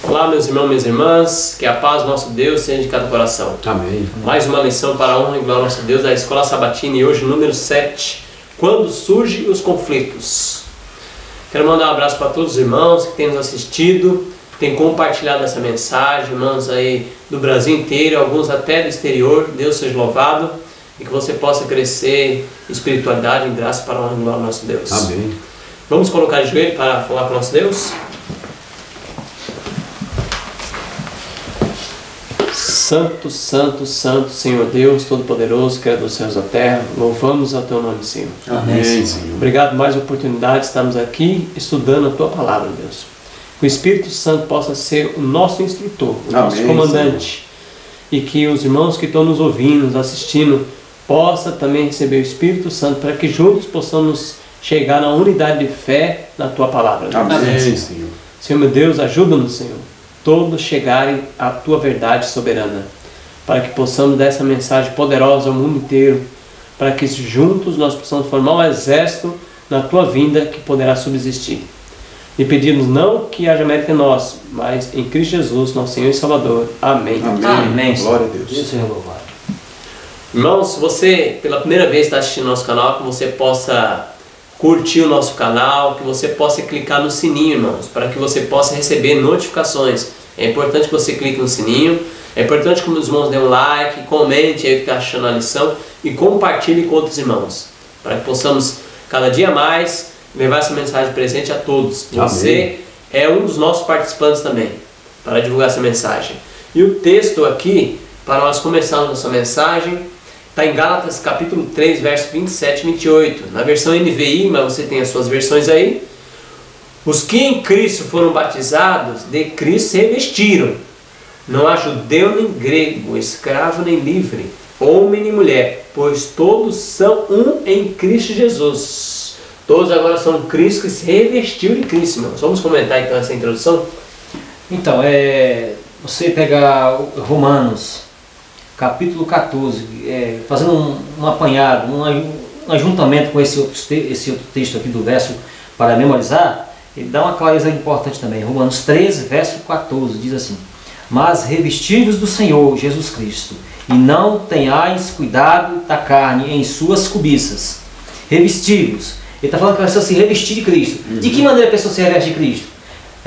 Olá, meus irmãos e minhas irmãs, que a paz do nosso Deus seja de cada coração. Amém. Mais uma lição para a honra e glória do nosso Deus da Escola Sabatina, e hoje número 7, quando surgem os conflitos. Quero mandar um abraço para todos os irmãos que têm nos assistido, que têm compartilhado essa mensagem, irmãos aí do Brasil inteiro, alguns até do exterior. Deus seja louvado e que você possa crescer em espiritualidade, em graça para a honra e glória do nosso Deus. Amém. Vamos colocar de joelho para falar com o nosso Deus? Santo, Santo, Santo, Senhor Deus Todo-Poderoso, Criador dos céus e da terra, louvamos ao Teu nome, Senhor. Amém, Senhor. Obrigado por mais oportunidade de estarmos aqui estudando a Tua Palavra, Deus. Que o Espírito Santo possa ser o nosso instrutor, o nosso comandante. Senhor. E que os irmãos que estão nos ouvindo, nos assistindo, possam também receber o Espírito Santo para que juntos possamos chegar na unidade de fé na Tua Palavra, Deus. Amém, Senhor. Senhor meu Deus, ajuda-nos, Senhor, todos chegarem à Tua verdade soberana, para que possamos dar essa mensagem poderosa ao mundo inteiro, para que juntos nós possamos formar um exército na Tua vinda que poderá subsistir. E pedimos não que haja mérito em nós, mas em Cristo Jesus, nosso Senhor e Salvador. Amém. Amém. Amém. Glória a Deus. Deus seja louvado. Irmãos, se você pela primeira vez está assistindo nosso canal, que você possa curtir o nosso canal, que você possa clicar no sininho, irmãos, para que você possa receber notificações. É importante que você clique no sininho, é importante que os irmãos dêem um like, comente aí o que está achando a lição e compartilhe com outros irmãos, para que possamos cada dia mais levar essa mensagem presente a todos. Amém. Você é um dos nossos participantes também, para divulgar essa mensagem. E o texto aqui, para nós começarmos nossa mensagem, está em Gálatas capítulo 3, verso 27 e 28. Na versão NVI, mas você tem as suas versões aí. Os que em Cristo foram batizados, de Cristo se revestiram. Não há judeu nem grego, escravo nem livre, homem nem mulher, pois todos são um em Cristo Jesus. Todos agora são Cristo que se revestiu de Cristo, irmãos. Vamos comentar então essa introdução? Então, você pegar Romanos capítulo 14, fazendo um apanhado, um ajuntamento com esse outro texto aqui do verso para memorizar, ele dá uma clareza importante também. Romanos 13, verso 14, diz assim: mas revestivos do Senhor Jesus Cristo, e não tenhais cuidado da carne em suas cobiças. Revestivos. Ele está falando que a pessoa se revestir de Cristo. De que maneira a pessoa se reveste de Cristo?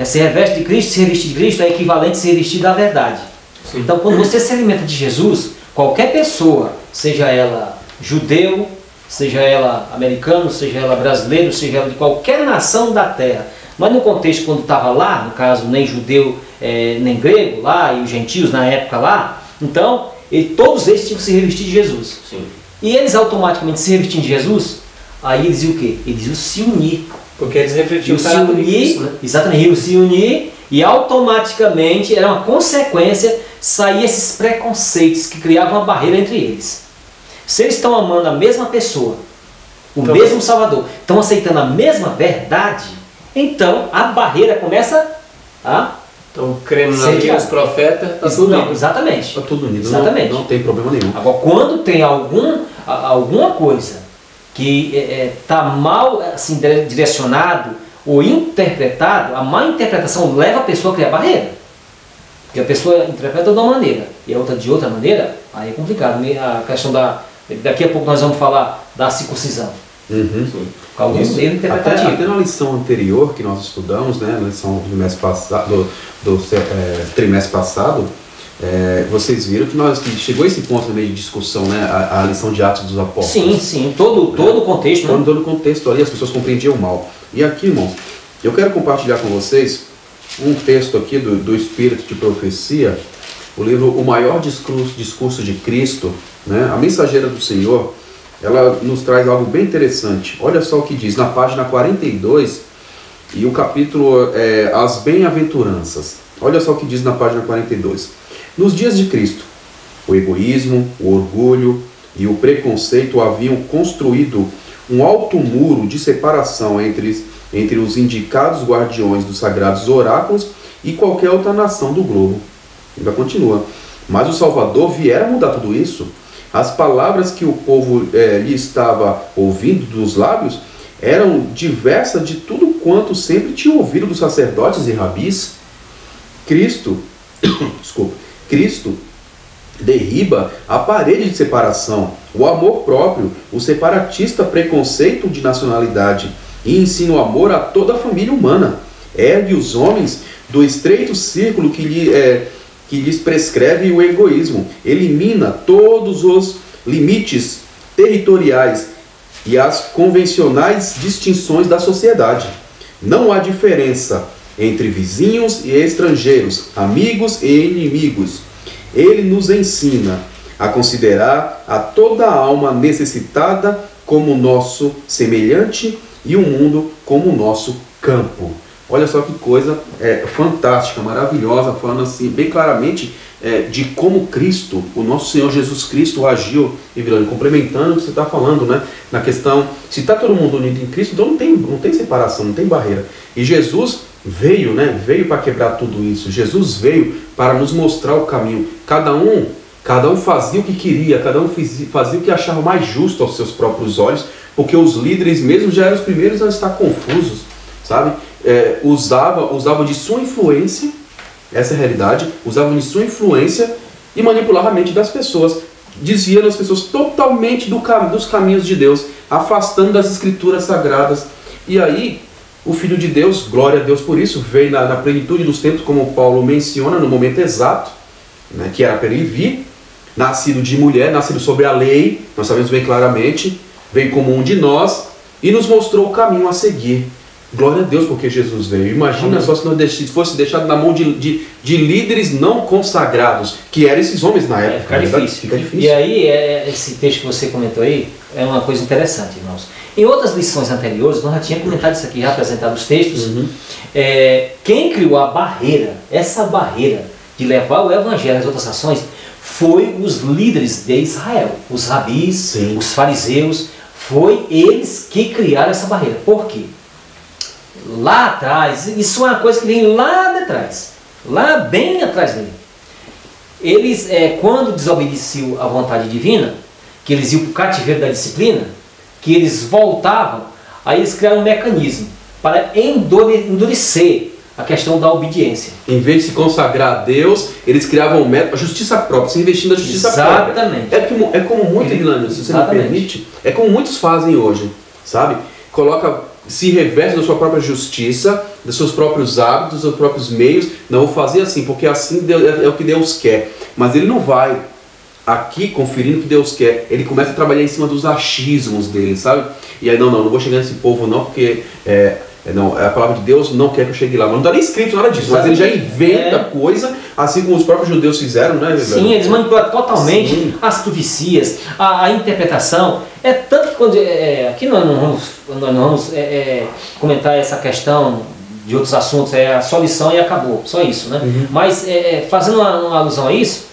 Se reveste de Cristo, se revestir de Cristo é equivalente a se revestir da verdade. Sim. Então, quando você se alimenta de Jesus, qualquer pessoa, seja ela judeu, seja ela americano, seja ela brasileiro, seja ela de qualquer nação da terra, mas no contexto quando estava lá, no caso nem judeu nem grego lá, e os gentios na época lá, então todos eles tinham que se revestir de Jesus. Sim. E eles automaticamente se revestindo de Jesus, aí eles iam o quê? Eles iam se unir. Porque eles refletiam o caráter de Cristo, né? Exatamente, iam se unir e automaticamente era uma consequência sair esses preconceitos que criavam uma barreira entre eles. Se eles estão amando a mesma pessoa, o mesmo Salvador, estão aceitando a mesma verdade, então a barreira começa a... Então, crendo na lei dos profetas, está tudo unido. Exatamente. Está tudo unido, exatamente. Não tem problema nenhum. Agora, quando tem alguma coisa que está mal assim, direcionado ou interpretado, a má interpretação leva a pessoa a criar barreira. Porque a pessoa interpreta de uma maneira e a outra de outra maneira, aí é complicado. A questão daqui a pouco nós vamos falar da circuncisão. Alguns erros interpretativos. Até na lição anterior que nós estudamos, né, na lição do mês passado, do trimestre passado, vocês viram que chegou a esse ponto também de discussão, né, a lição de Atos dos Apóstolos. Sim, sim, todo o contexto. Né? Todo o contexto ali, as pessoas compreendiam mal. E aqui, irmãos, eu quero compartilhar com vocês um texto aqui do Espírito de Profecia, o livro O Maior Discurso de Cristo, né, a Mensageira do Senhor. Ela nos traz algo bem interessante. Olha só o que diz na página 42 e o capítulo As Bem-aventuranças. Olha só o que diz na página 42. Nos dias de Cristo, o egoísmo, o orgulho e o preconceito haviam construído um alto muro de separação entre os indicados guardiões dos sagrados oráculos e qualquer outra nação do globo. Ainda continua. Mas o Salvador viera mudar tudo isso. As palavras que o povo lhe estava ouvindo dos lábios eram diversas de tudo quanto sempre tinha ouvido dos sacerdotes e rabis. Cristo derriba a parede de separação, o amor próprio, o separatista preconceito de nacionalidade e ensina o amor a toda a família humana. Ergue os homens do estreito círculo que lhes prescreve o egoísmo. Elimina todos os limites territoriais e as convencionais distinções da sociedade. Não há diferença entre vizinhos e estrangeiros, amigos e inimigos. Ele nos ensina a considerar a toda alma necessitada como nosso semelhante e o mundo como nosso campo. Olha só que coisa fantástica, maravilhosa, falando assim bem claramente de como Cristo, o nosso Senhor Jesus Cristo agiu, e Virani, complementando o que você está falando, né? Na questão, se está todo mundo unido em Cristo, então não tem separação, não tem barreira. E Jesus veio, né? Veio para quebrar tudo isso. Jesus veio para nos mostrar o caminho. Cada um fazia o que queria, cada um fazia o que achava mais justo aos seus próprios olhos, porque os líderes mesmo já eram os primeiros a estar confusos, sabe? Usavam de sua influência, essa é a realidade, usavam de sua influência e manipulavam a mente das pessoas, desviando as pessoas totalmente dos caminhos de Deus, afastando das escrituras sagradas. E aí, o Filho de Deus, glória a Deus por isso, veio na plenitude dos tempos, como Paulo menciona, no momento exato, né, que era para ele vir, nascido de mulher, nascido sobre a lei, nós sabemos bem claramente, veio como um de nós e nos mostrou o caminho a seguir. Glória a Deus porque Jesus veio. Imagina só se não fosse deixado na mão de líderes não consagrados, que eram esses homens na época. Fica difícil. E aí, esse texto que você comentou aí, é uma coisa interessante, irmãos. Em outras lições anteriores, nós já tínhamos comentado isso aqui, já apresentado os textos. Quem criou a barreira, essa barreira de levar o evangelho às outras nações, foi os líderes de Israel, os rabis, sim, os fariseus. Foi eles que criaram essa barreira. Por quê? Lá atrás, isso é uma coisa que vem lá de trás, lá bem atrás dele. Eles, quando desobedeciam à vontade divina, que eles iam para o cativeiro da disciplina, que eles voltavam, aí eles criaram um mecanismo para endurecer a questão da obediência. Em vez de se consagrar a Deus, eles criavam um método, a justiça própria, se investindo na justiça Exatamente. própria. É como muito, Guilherme, se você me permite, é como muitos fazem hoje, sabe? Se reveste da sua própria justiça, dos seus próprios hábitos, dos seus próprios meios. Não, vou fazer assim, porque assim é o que Deus quer. Mas ele não vai aqui conferindo o que Deus quer. Ele começa a trabalhar em cima dos achismos dele, sabe? E aí, não vou chegar nesse povo não, porque a palavra de Deus não quer que eu chegue lá. Mas não está nem escrito nada disso, mas ele já inventa coisa, assim como os próprios judeus fizeram, né? Sim, eles manipulam totalmente as profecias, a interpretação. É tanto que quando, aqui nós não vamos comentar essa questão de outros assuntos, a só lição e acabou, só isso, né? Mas fazendo uma alusão a isso,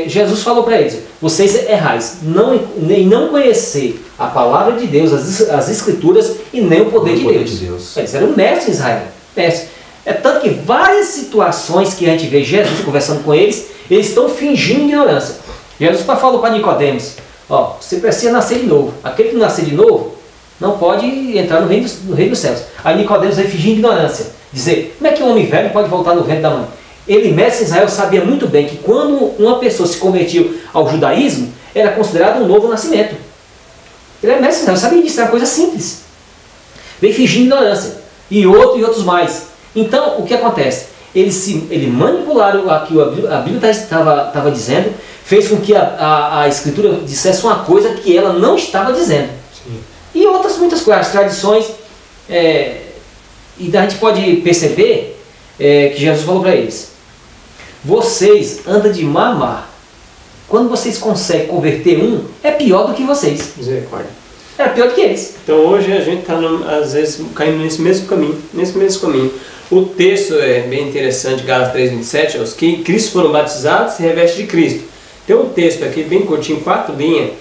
Jesus falou para eles: vocês errais em não conhecer a palavra de Deus, as escrituras e nem o poder de Deus. Eles eram mestres em Israel. Mestres. É tanto que várias situações que a gente vê Jesus conversando com eles, eles estão fingindo ignorância. Jesus falou para Nicodemos: você precisa nascer de novo. Aquele que nascer de novo não pode entrar no reino dos céus. Aí Nicodemos vai fingir ignorância, dizer: como é que um homem velho pode voltar no ventre da mãe? Ele, mestre em Israel, sabia muito bem que quando uma pessoa se convertiu ao judaísmo, era considerado um novo nascimento. Ele é mestre em Israel, sabia disso, era uma coisa simples. Veio fingir ignorância. E outros mais. Então, o que acontece? Eles manipularam aquilo que a Bíblia estava dizendo, fez com que a Escritura dissesse uma coisa que ela não estava dizendo. Sim. E muitas coisas, as tradições, e a gente pode perceber que Jesus falou para eles: vocês andam de mar a mar. Quando vocês conseguem converter um, é pior do que vocês. Misericórdia. É pior do que eles. Então hoje a gente está, às vezes, caindo nesse mesmo caminho. O texto é bem interessante, Gálatas 3:27, os que em Cristo foram batizados se reveste de Cristo. Tem um texto aqui bem curtinho, 4 linhas,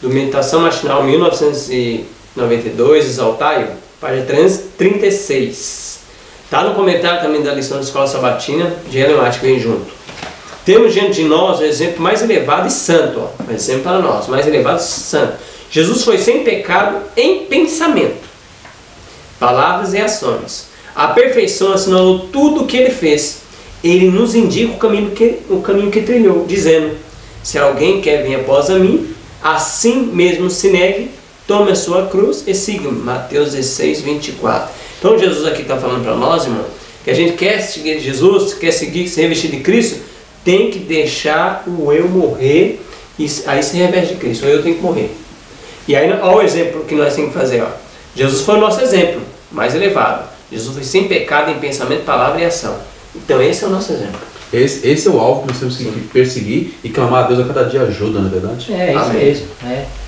do Meditação Matinal 1992, Exaltai, página 336. Está no comentário também da lição da Escola Sabatina, de Ellen White, que vem junto. Temos diante de nós o exemplo mais elevado e santo, um exemplo para nós, mais elevado e santo. Jesus foi sem pecado em pensamento. palavras e ações. A perfeição assinalou tudo o que ele fez. Ele nos indica o caminho que trilhou, dizendo: se alguém quer vir após a mim, assim mesmo se negue, tome a sua cruz e siga-me. Mateus 16, 24. Então Jesus aqui está falando para nós, irmão, que a gente quer seguir Jesus, quer seguir, se revestir de Cristo, tem que deixar o eu morrer, e aí se reveste de Cristo. O eu tem que morrer. E aí, olha o exemplo que nós temos que fazer. Ó. Jesus foi o nosso exemplo mais elevado. Jesus foi sem pecado em pensamento, palavra e ação. Então esse é o nosso exemplo. Esse é o alvo que nós temos que perseguir e clamar a Deus a cada dia ajuda, não é verdade? É isso mesmo.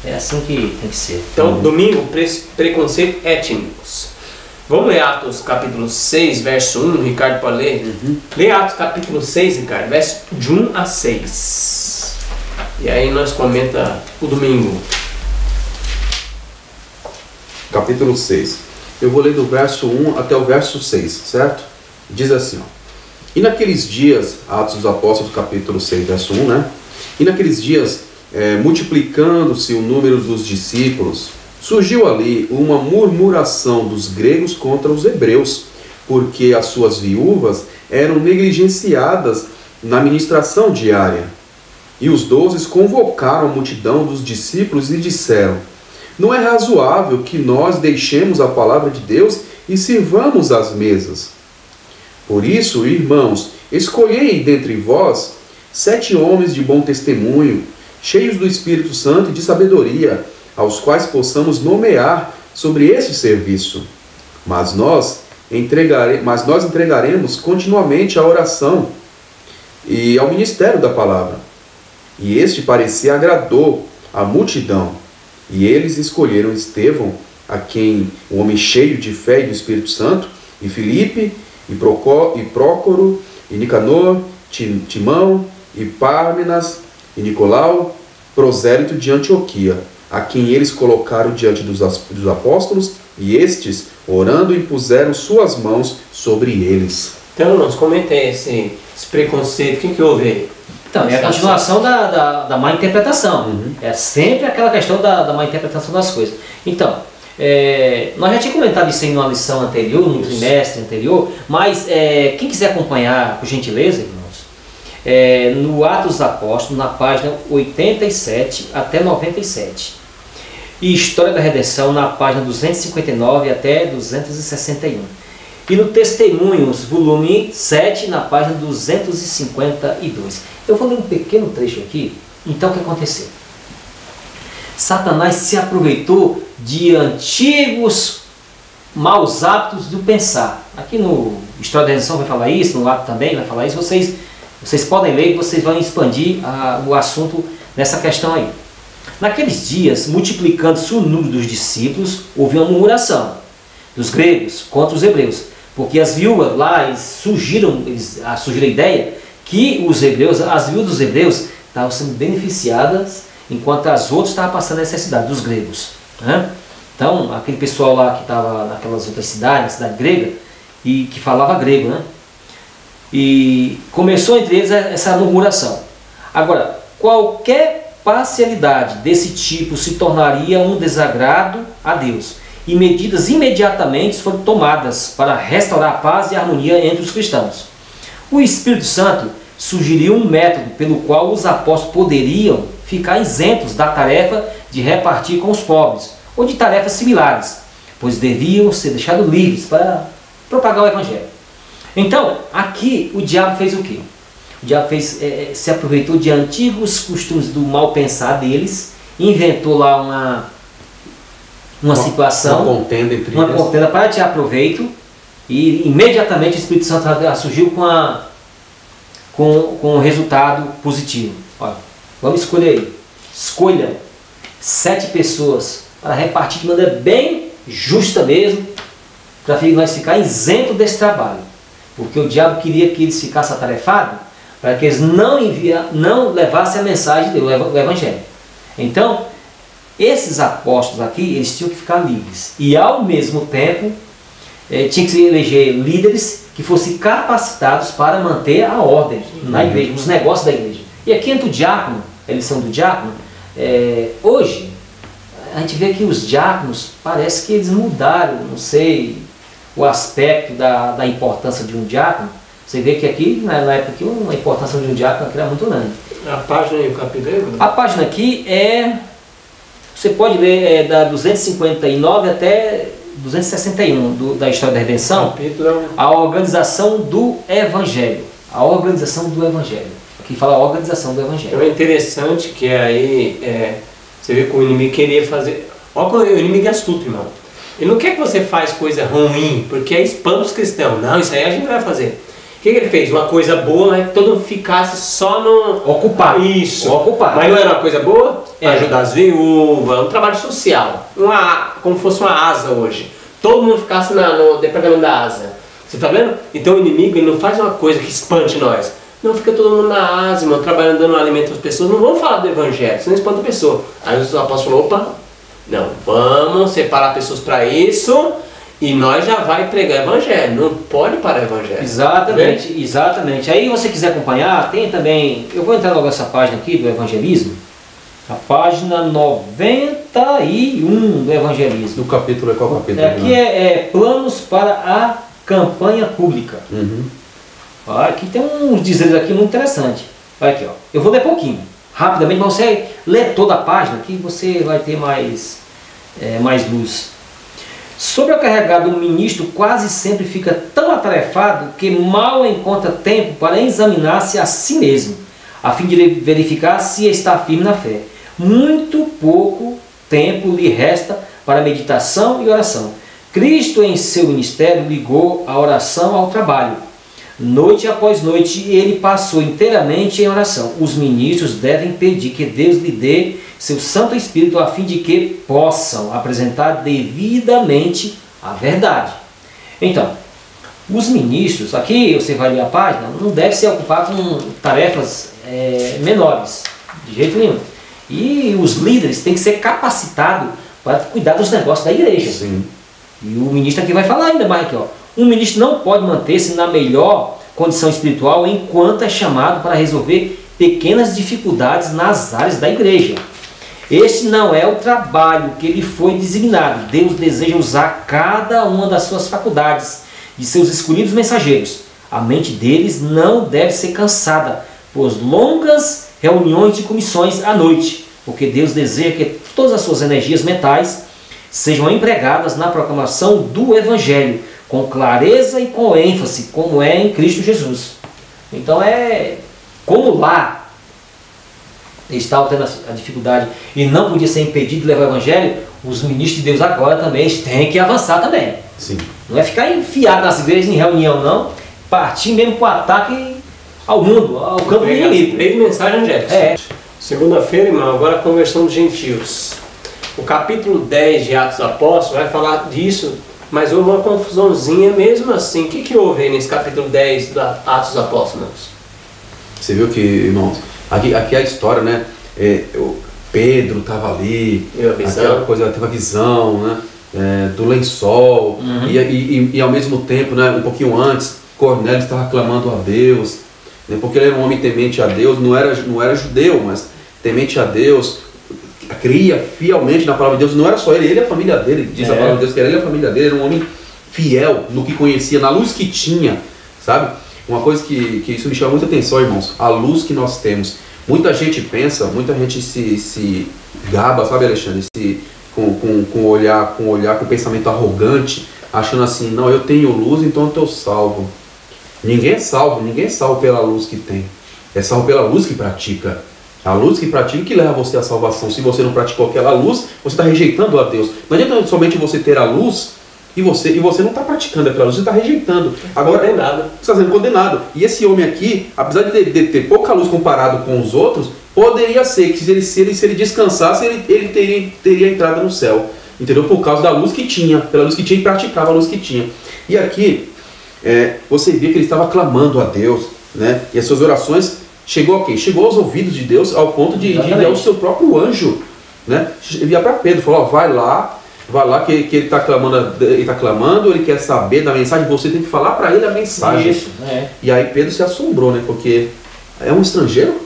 É assim que tem que ser. Então, domingo, preconceito étnicos. Vamos ler Atos capítulo 6, verso 1. Ricardo pode ler? Lê Atos capítulo 6, Ricardo, verso de 1 a 6. E aí nós comenta o domingo. Capítulo 6. Eu vou ler do verso 1 até o verso 6, certo? Diz assim, ó. E naqueles dias, Atos dos Apóstolos, capítulo 6, verso 1, né? E naqueles dias, multiplicando-se o número dos discípulos, surgiu ali uma murmuração dos gregos contra os hebreus, porque as suas viúvas eram negligenciadas na ministração diária. E os 12 convocaram a multidão dos discípulos e disseram: não é razoável que nós deixemos a palavra de Deus e sirvamos às mesas. Por isso, irmãos, escolhei dentre vós 7 homens de bom testemunho, cheios do Espírito Santo e de sabedoria, aos quais possamos nomear sobre esse serviço. Mas nós entregaremos continuamente à oração e ao ministério da palavra. E este parecer agradou a multidão. E eles escolheram Estevão, a quem o homem cheio de fé e do Espírito Santo, e Filipe, e Prócoro, e Nicanor, Timão, e Pármenas, e Nicolau, prosélito de Antioquia, a quem eles colocaram diante dos apóstolos, e estes, orando, impuseram suas mãos sobre eles. Então, irmãos, comentei esse preconceito. O que houve aí? Então, é a continuação da má interpretação. É sempre aquela questão da má interpretação das coisas. Então, nós já tínhamos comentado isso em uma lição anterior, no trimestre anterior, mas quem quiser acompanhar, por gentileza, irmãos, no Atos dos Apóstolos, na página 87 até 97. E História da Redenção, na página 259 até 261. E no Testemunhos, volume 7, na página 252. Eu vou ler um pequeno trecho aqui. Então, o que aconteceu? Satanás se aproveitou de antigos maus hábitos do pensar. Aqui no História da Redenção vai falar isso, no Ato também vai falar isso. Vocês podem ler e vocês vão expandir o assunto nessa questão aí. Naqueles dias, multiplicando-se o número dos discípulos, houve uma murmuração dos gregos contra os hebreus. Porque as viúvas lá surgiram a ideia que as viúvas dos hebreus estavam sendo beneficiadas, enquanto as outras estavam passando a necessidade dos gregos. Né? Então, aquele pessoal lá que estava naquelas outras cidades, na cidade grega, e que falava grego, né? E começou entre eles essa murmuração. Agora, qualquer parcialidade desse tipo se tornaria um desagrado a Deus. E medidas imediatamente foram tomadas para restaurar a paz e a harmonia entre os cristãos. O Espírito Santo sugeriu um método pelo qual os apóstolos poderiam ficar isentos da tarefa de repartir com os pobres, ou de tarefas similares, pois deviam ser deixados livres para propagar o Evangelho. Então, aqui o diabo fez o quê? O diabo se aproveitou de antigos costumes do mal pensar deles, inventou lá uma situação, uma contenda para tirar proveito, e imediatamente o Espírito Santo surgiu com um resultado positivo. Olha, vamos escolher aí. Escolha 7 pessoas para repartir de maneira bem justa mesmo, para nós ficar isento desse trabalho. Porque o diabo queria que eles ficassem atarefados, para que eles não levassem a mensagem do Evangelho. Então, esses apóstolos aqui, eles tinham que ficar livres. E ao mesmo tempo, tinha que se eleger líderes que fossem capacitados para manter a ordem na igreja, nos negócios da igreja. E aqui entra o diácono, a eleição do diácono. Hoje, a gente vê que os diáconos, parece que eles mudaram, não sei, o aspecto da importância de um diácono. Você vê que aqui, na época, aqui, a importância de um diácono aqui era muito grande. A página e o capítulo? A página aqui você pode ler da 259 até 261 da História da Redenção. A organização do Evangelho. A organização do Evangelho. Aqui fala a organização do Evangelho. Então é interessante que aí você vê que o inimigo queria fazer... Olha como o inimigo é astuto, irmão. Ele não quer que você faça coisa ruim, porque é espanta os cristãos. Não, isso aí a gente não vai fazer. O que ele fez? Uma coisa boa, mas que todo mundo ficasse só no... Ocupado. Isso. Ocupado. Mas não era uma coisa boa? Ajudar as viúvas, um trabalho social. Como fosse uma asa hoje. Todo mundo ficasse no departamento da asa. Você está vendo? Então o inimigo ele não faz uma coisa que espante nós. Não, fica todo mundo na asa, irmão, trabalhando, dando alimento às pessoas. Não vamos falar do evangelho, senão espanta a pessoa. Aí os apóstolos falaram, opa, não, vamos separar pessoas para isso e nós já vai pregar o evangelho. Não pode parar o evangelho. Exatamente, exatamente. Aí você quiser acompanhar, tem também, eu vou entrar logo nessa página aqui do evangelismo, a página 91 do evangelismo. Do capítulo é qual capítulo? Aqui é planos para a campanha pública. Aqui tem uns dizeres aqui muito interessantes. Olha aqui, ó. Eu vou ler pouquinho, rapidamente, mas você lê toda a página que você vai ter mais luz. Sobrecarregado, o ministro quase sempre fica tão atarefado que mal encontra tempo para examinar-se a si mesmo, a fim de verificar se está firme na fé. Muito pouco tempo lhe resta para meditação e oração. Cristo, em seu ministério, ligou a oração ao trabalho. Noite após noite, ele passou inteiramente em oração. Os ministros devem pedir que Deus lhe dê seu Santo Espírito a fim de que possam apresentar devidamente a verdade. Então, os ministros, aqui você vai ler a página, não deve se ocupar com tarefas menores, de jeito nenhum. E os líderes têm que ser capacitados para cuidar dos negócios da igreja. Sim. E o ministro aqui vai falar ainda mais aqui, ó. Um ministro não pode manter-se na melhor condição espiritual enquanto é chamado para resolver pequenas dificuldades nas áreas da igreja. Este não é o trabalho que lhe foi designado. Deus deseja usar cada uma das suas faculdades, de seus escolhidos mensageiros. A mente deles não deve ser cansada por longas reuniões de comissões à noite, porque Deus deseja que todas as suas energias mentais sejam empregadas na proclamação do Evangelho, com clareza e com ênfase, como é em Cristo Jesus. Então como lá estava tendo a dificuldade e não podia ser impedido de levar o Evangelho, os ministros de Deus agora também têm que avançar também. Sim. Não é ficar enfiado nas igrejas em reunião, não. Partir mesmo para o ataque ao mundo, ao campo do inimigo. Três mensagens angélicas. Segunda-feira, irmão, agora a conversão dos gentios. O capítulo 10 de Atos dos Apóstolos vai falar disso, mas houve uma confusãozinha mesmo assim. O que houve aí nesse capítulo 10 de Atos dos Apóstolos? Você viu que, irmãos, aqui a história, né? Pedro estava ali, aquela coisa, teve a visão, né? Do lençol, e ao mesmo tempo, né, um pouquinho antes, Cornélio estava clamando a Deus, né, porque ele era um homem temente a Deus, não era judeu, mas temente a Deus, cria fielmente na palavra de Deus. Não era só ele e a família dele, diz a palavra de Deus que era ele e a família dele, era um homem fiel no que conhecia, na luz que tinha, sabe? Uma coisa que isso me chama muita atenção, irmãos, a luz que nós temos. Muita gente pensa, muita gente se gaba, sabe, Alexandre, com olhar, com pensamento arrogante, achando assim, não, eu tenho luz, então eu estou salvo. Ninguém é salvo pela luz que tem, é salvo pela luz que pratica. A luz que pratica que leva você à salvação. Se você não praticou aquela luz, você está rejeitando a Deus. Não adianta somente você ter a luz e você não está praticando aquela luz, você está rejeitando. Agora, condenado. Você está sendo condenado. E esse homem aqui, apesar de ter pouca luz comparado com os outros, poderia ser que se ele descansasse, ele teria entrado no céu. Entendeu? Por causa da luz que tinha, pela luz que tinha e praticava a luz que tinha. E aqui, você via que ele estava clamando a Deus, né? E as suas orações chegou a quem? Chegou aos ouvidos de Deus, ao ponto de enviar o seu próprio anjo, né? Enviar para Pedro, falou, vai lá que ele está clamando, ele quer saber da mensagem, você tem que falar para ele a mensagem. Isso, E aí Pedro se assombrou, né? Porque é um estrangeiro?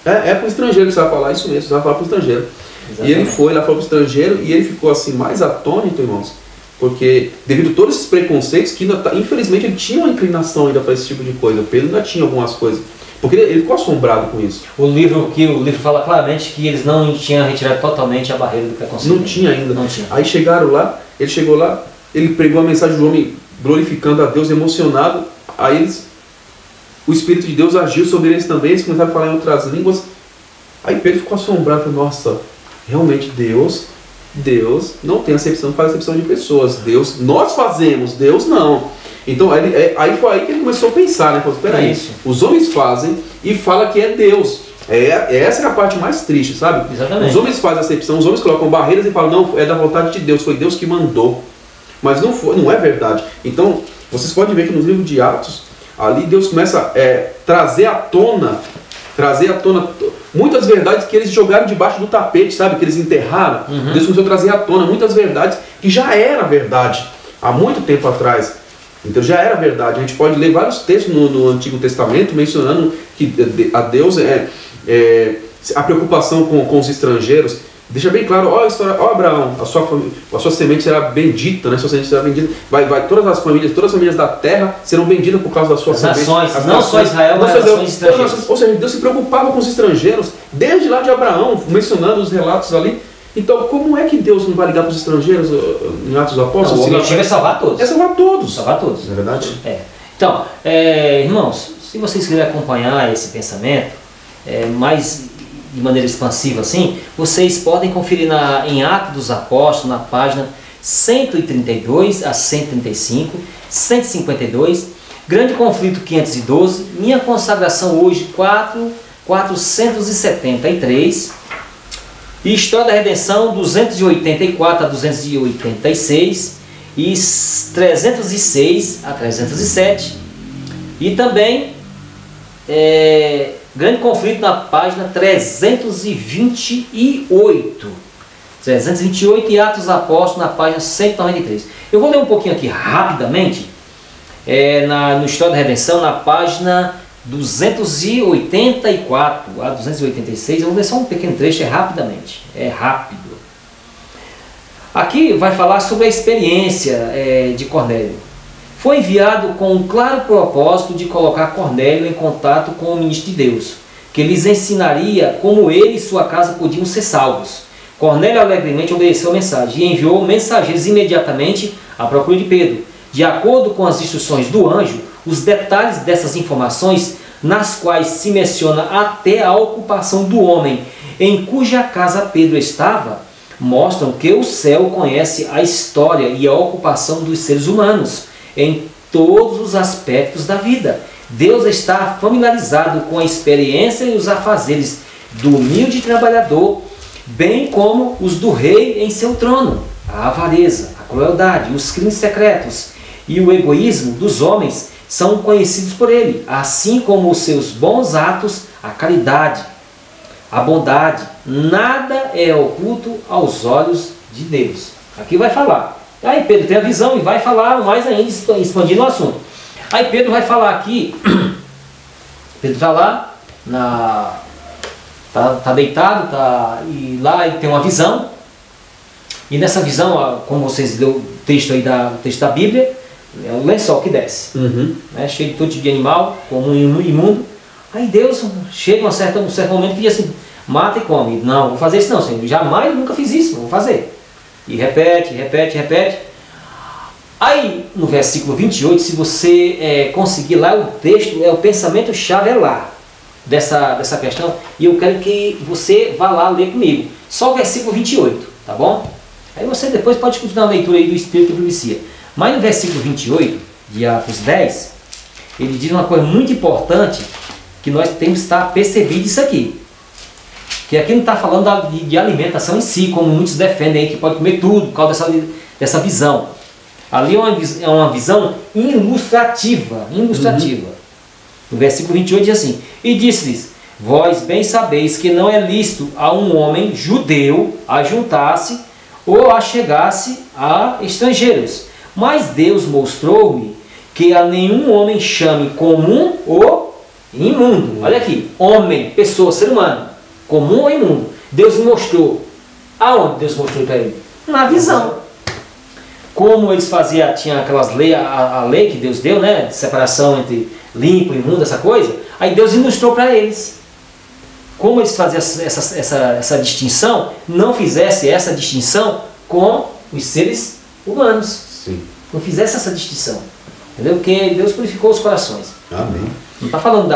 É para o estrangeiro que você vai falar isso mesmo, você vai falar para o estrangeiro. Exatamente. E ele foi lá para o estrangeiro e ele ficou assim mais atônito, irmãos, porque devido a todos esses preconceitos, que ainda infelizmente ele tinha uma inclinação ainda para esse tipo de coisa. Pedro ainda tinha algumas coisas, porque ele ficou assombrado com isso. O livro fala claramente que eles não tinham retirado totalmente a barreira do preconceito. Não tinha ainda. Não tinha. Aí ele chegou lá, ele pregou a mensagem do homem glorificando a Deus, emocionado. Aí o Espírito de Deus agiu sobre eles também, eles começaram a falar em outras línguas. Aí Pedro ficou assombrado, falou, nossa, realmente Deus não tem acepção, faz acepção de pessoas. Deus, nós fazemos, Deus não. Então aí foi aí que ele começou a pensar, né? Falou, peraí, os homens fazem e fala que é Deus. Essa é a parte mais triste, sabe? Exatamente. Os homens fazem acepção, os homens colocam barreiras e falam, não, é da vontade de Deus, foi Deus que mandou. Mas não é verdade. Então, vocês podem ver que nos livros de Atos, ali Deus começa a trazer à tona muitas verdades que eles jogaram debaixo do tapete, sabe? Que eles enterraram. Deus começou a trazer à tona muitas verdades que já era verdade há muito tempo atrás. Então já era verdade. A gente pode ler vários textos no Antigo Testamento mencionando que a Deus a preocupação com os estrangeiros. Deixa bem claro, ó Abraão, a sua semente será bendita, né? A sua semente será bendita. Todas as famílias da terra serão benditas por causa da sua semente. Nações, não só Israel, mas nações estrangeiras. Ou seja, Deus se preocupava com os estrangeiros, desde lá de Abraão, mencionando os relatos ali. Então, como é que Deus não vai ligar para os estrangeiros em Atos dos Apóstolos? O objetivo é salvar todos. É salvar todos. Salvar todos. É verdade? Então, irmãos, se vocês quiserem acompanhar esse pensamento, mais de maneira expansiva assim, vocês podem conferir em Atos dos Apóstolos, na página 132 a 135, 152, Grande Conflito 512, Minha Consagração Hoje 473, e História da Redenção 284 a 286 e 306 a 307, e também Grande Conflito na página 328 e Atos dos Apóstolos na página 193. Eu vou ler um pouquinho aqui rapidamente, no História da Redenção, na página 284 a 286, eu vou ler só um pequeno trecho, rapidamente, é rápido. Aqui vai falar sobre a experiência de Cornélio. Foi enviado com um claro propósito de colocar Cornélio em contato com o ministro de Deus, que lhes ensinaria como ele e sua casa podiam ser salvos. Cornélio alegremente obedeceu a mensagem e enviou mensageiros imediatamente à procura de Pedro. De acordo com as instruções do anjo, os detalhes dessas informações, nas quais se menciona até a ocupação do homem em cuja casa Pedro estava, mostram que o céu conhece a história e a ocupação dos seres humanos em todos os aspectos da vida. Deus está familiarizado com a experiência e os afazeres do humilde trabalhador, bem como os do rei em seu trono. A avareza, a crueldade, os crimes secretos e o egoísmo dos homens são conhecidos por ele, assim como os seus bons atos, a caridade, a bondade. Nada é oculto aos olhos de Deus. Aqui vai falar. Aí Pedro tem a visão e vai falar mais ainda, expandindo o assunto. Aí Pedro vai falar aqui, Pedro está lá, tá deitado, e lá ele tem uma visão. E nessa visão, como vocês leram o texto aí o texto da Bíblia, é o lençol que desce, né, cheio de todo tipo de animal, comum e imundo. Aí Deus chega um certo momento que diz assim, mata e come. Não, vou fazer isso não, Senhor. Jamais, nunca fiz isso, não vou fazer. E repete. Aí, no versículo 28, se você conseguir lá o texto, o pensamento-chave lá, dessa questão, e eu quero que você vá lá ler comigo. Só o versículo 28, tá bom? Aí você depois pode continuar a leitura aí do Espírito que providencia. Mas no versículo 28, de Atos 10, ele diz uma coisa muito importante, que nós temos que estar percebido isso aqui. Que aqui não está falando de alimentação em si, como muitos defendem aí, que pode comer tudo por causa dessa visão. Ali é uma visão ilustrativa. No versículo 28 diz assim, e disse-lhes, vós bem sabeis que não é lícito a um homem judeu ajuntar-se ou achegar-se a estrangeiros. Mas Deus mostrou-me que a nenhum homem chame comum ou imundo. Olha aqui, homem, pessoa, ser humano, comum ou imundo. Deus mostrou Aonde Deus mostrou para ele? Na visão. Como eles faziam, tinha aquelas leis, a lei que Deus deu, né? De separação entre limpo e imundo, essa coisa. Aí Deus ilustrou para eles. Como eles faziam essa distinção, não fizesse essa distinção com os seres humanos. Sim. Não fizesse essa distinção. Entendeu? Porque Deus purificou os corações. Amém. Não está falando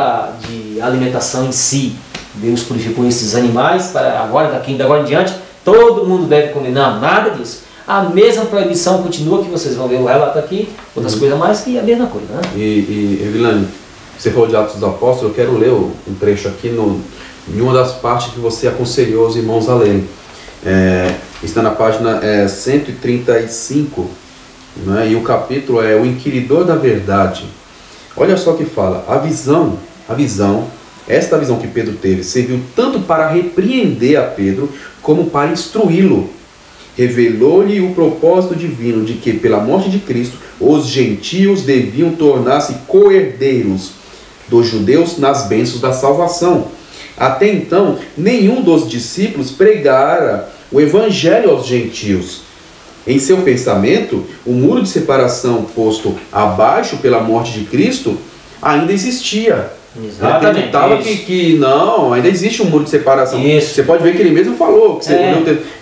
de alimentação em si. Deus purificou esses animais para agora em diante, todo mundo deve comer. Não, nada disso. A mesma proibição continua, que vocês vão ver o relato aqui, outras coisas mais, que é a mesma coisa, né? Evilane, você falou de Atos dos Apóstolos, eu quero ler um trecho aqui em uma das partes que você aconselhou os irmãos a lerem. Está na página 135, né? E o capítulo é O Inquiridor da Verdade. Olha só o que fala: esta visão que Pedro teve serviu tanto para repreender a Pedro, como para instruí-lo. Revelou-lhe o propósito divino de que, pela morte de Cristo, os gentios deviam tornar-se co-herdeiros dos judeus nas bênçãos da salvação. Até então, nenhum dos discípulos pregara o evangelho aos gentios. Em seu pensamento, o muro de separação posto abaixo pela morte de Cristo ainda existia. Exatamente. Ele acreditava que não, ainda existe um muro de separação. Isso. Você pode ver que ele mesmo falou. Que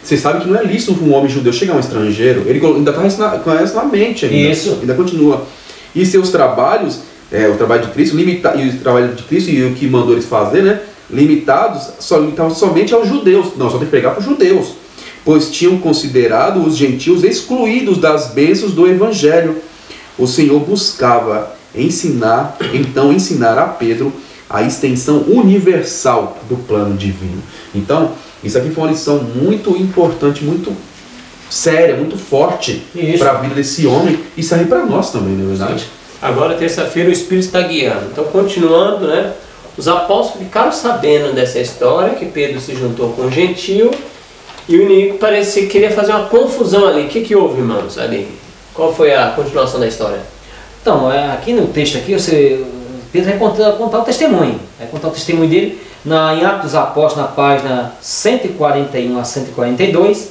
você sabe que não é lícito um homem judeu chegar a um estrangeiro. Ele ainda está isso na mente ainda. Isso. Ainda continua. E seus trabalhos, o trabalho de Cristo, e o trabalho de Cristo e o que mandou eles fazer, né? Limitados somente aos judeus. Não, só tem que pregar para os judeus. Pois tinham considerado os gentios excluídos das bênçãos do evangelho. O Senhor buscava ensinar a Pedro a extensão universal do plano divino. Então, isso aqui foi uma lição muito importante, muito séria, muito forte para a vida desse homem, e serve para nós também, não é verdade? Sim. Agora, terça-feira, o Espírito está guiando. Então, continuando, né? Os apóstolos ficaram sabendo dessa história, que Pedro se juntou com o gentio, e o inimigo parecia que queria fazer uma confusão ali. O que houve, irmãos, ali? Qual foi a continuação da história? Então, aqui no texto aqui, Pedro vai contar o testemunho. Vai contar o testemunho dele em Atos dos Apóstolos, na página 141 a 142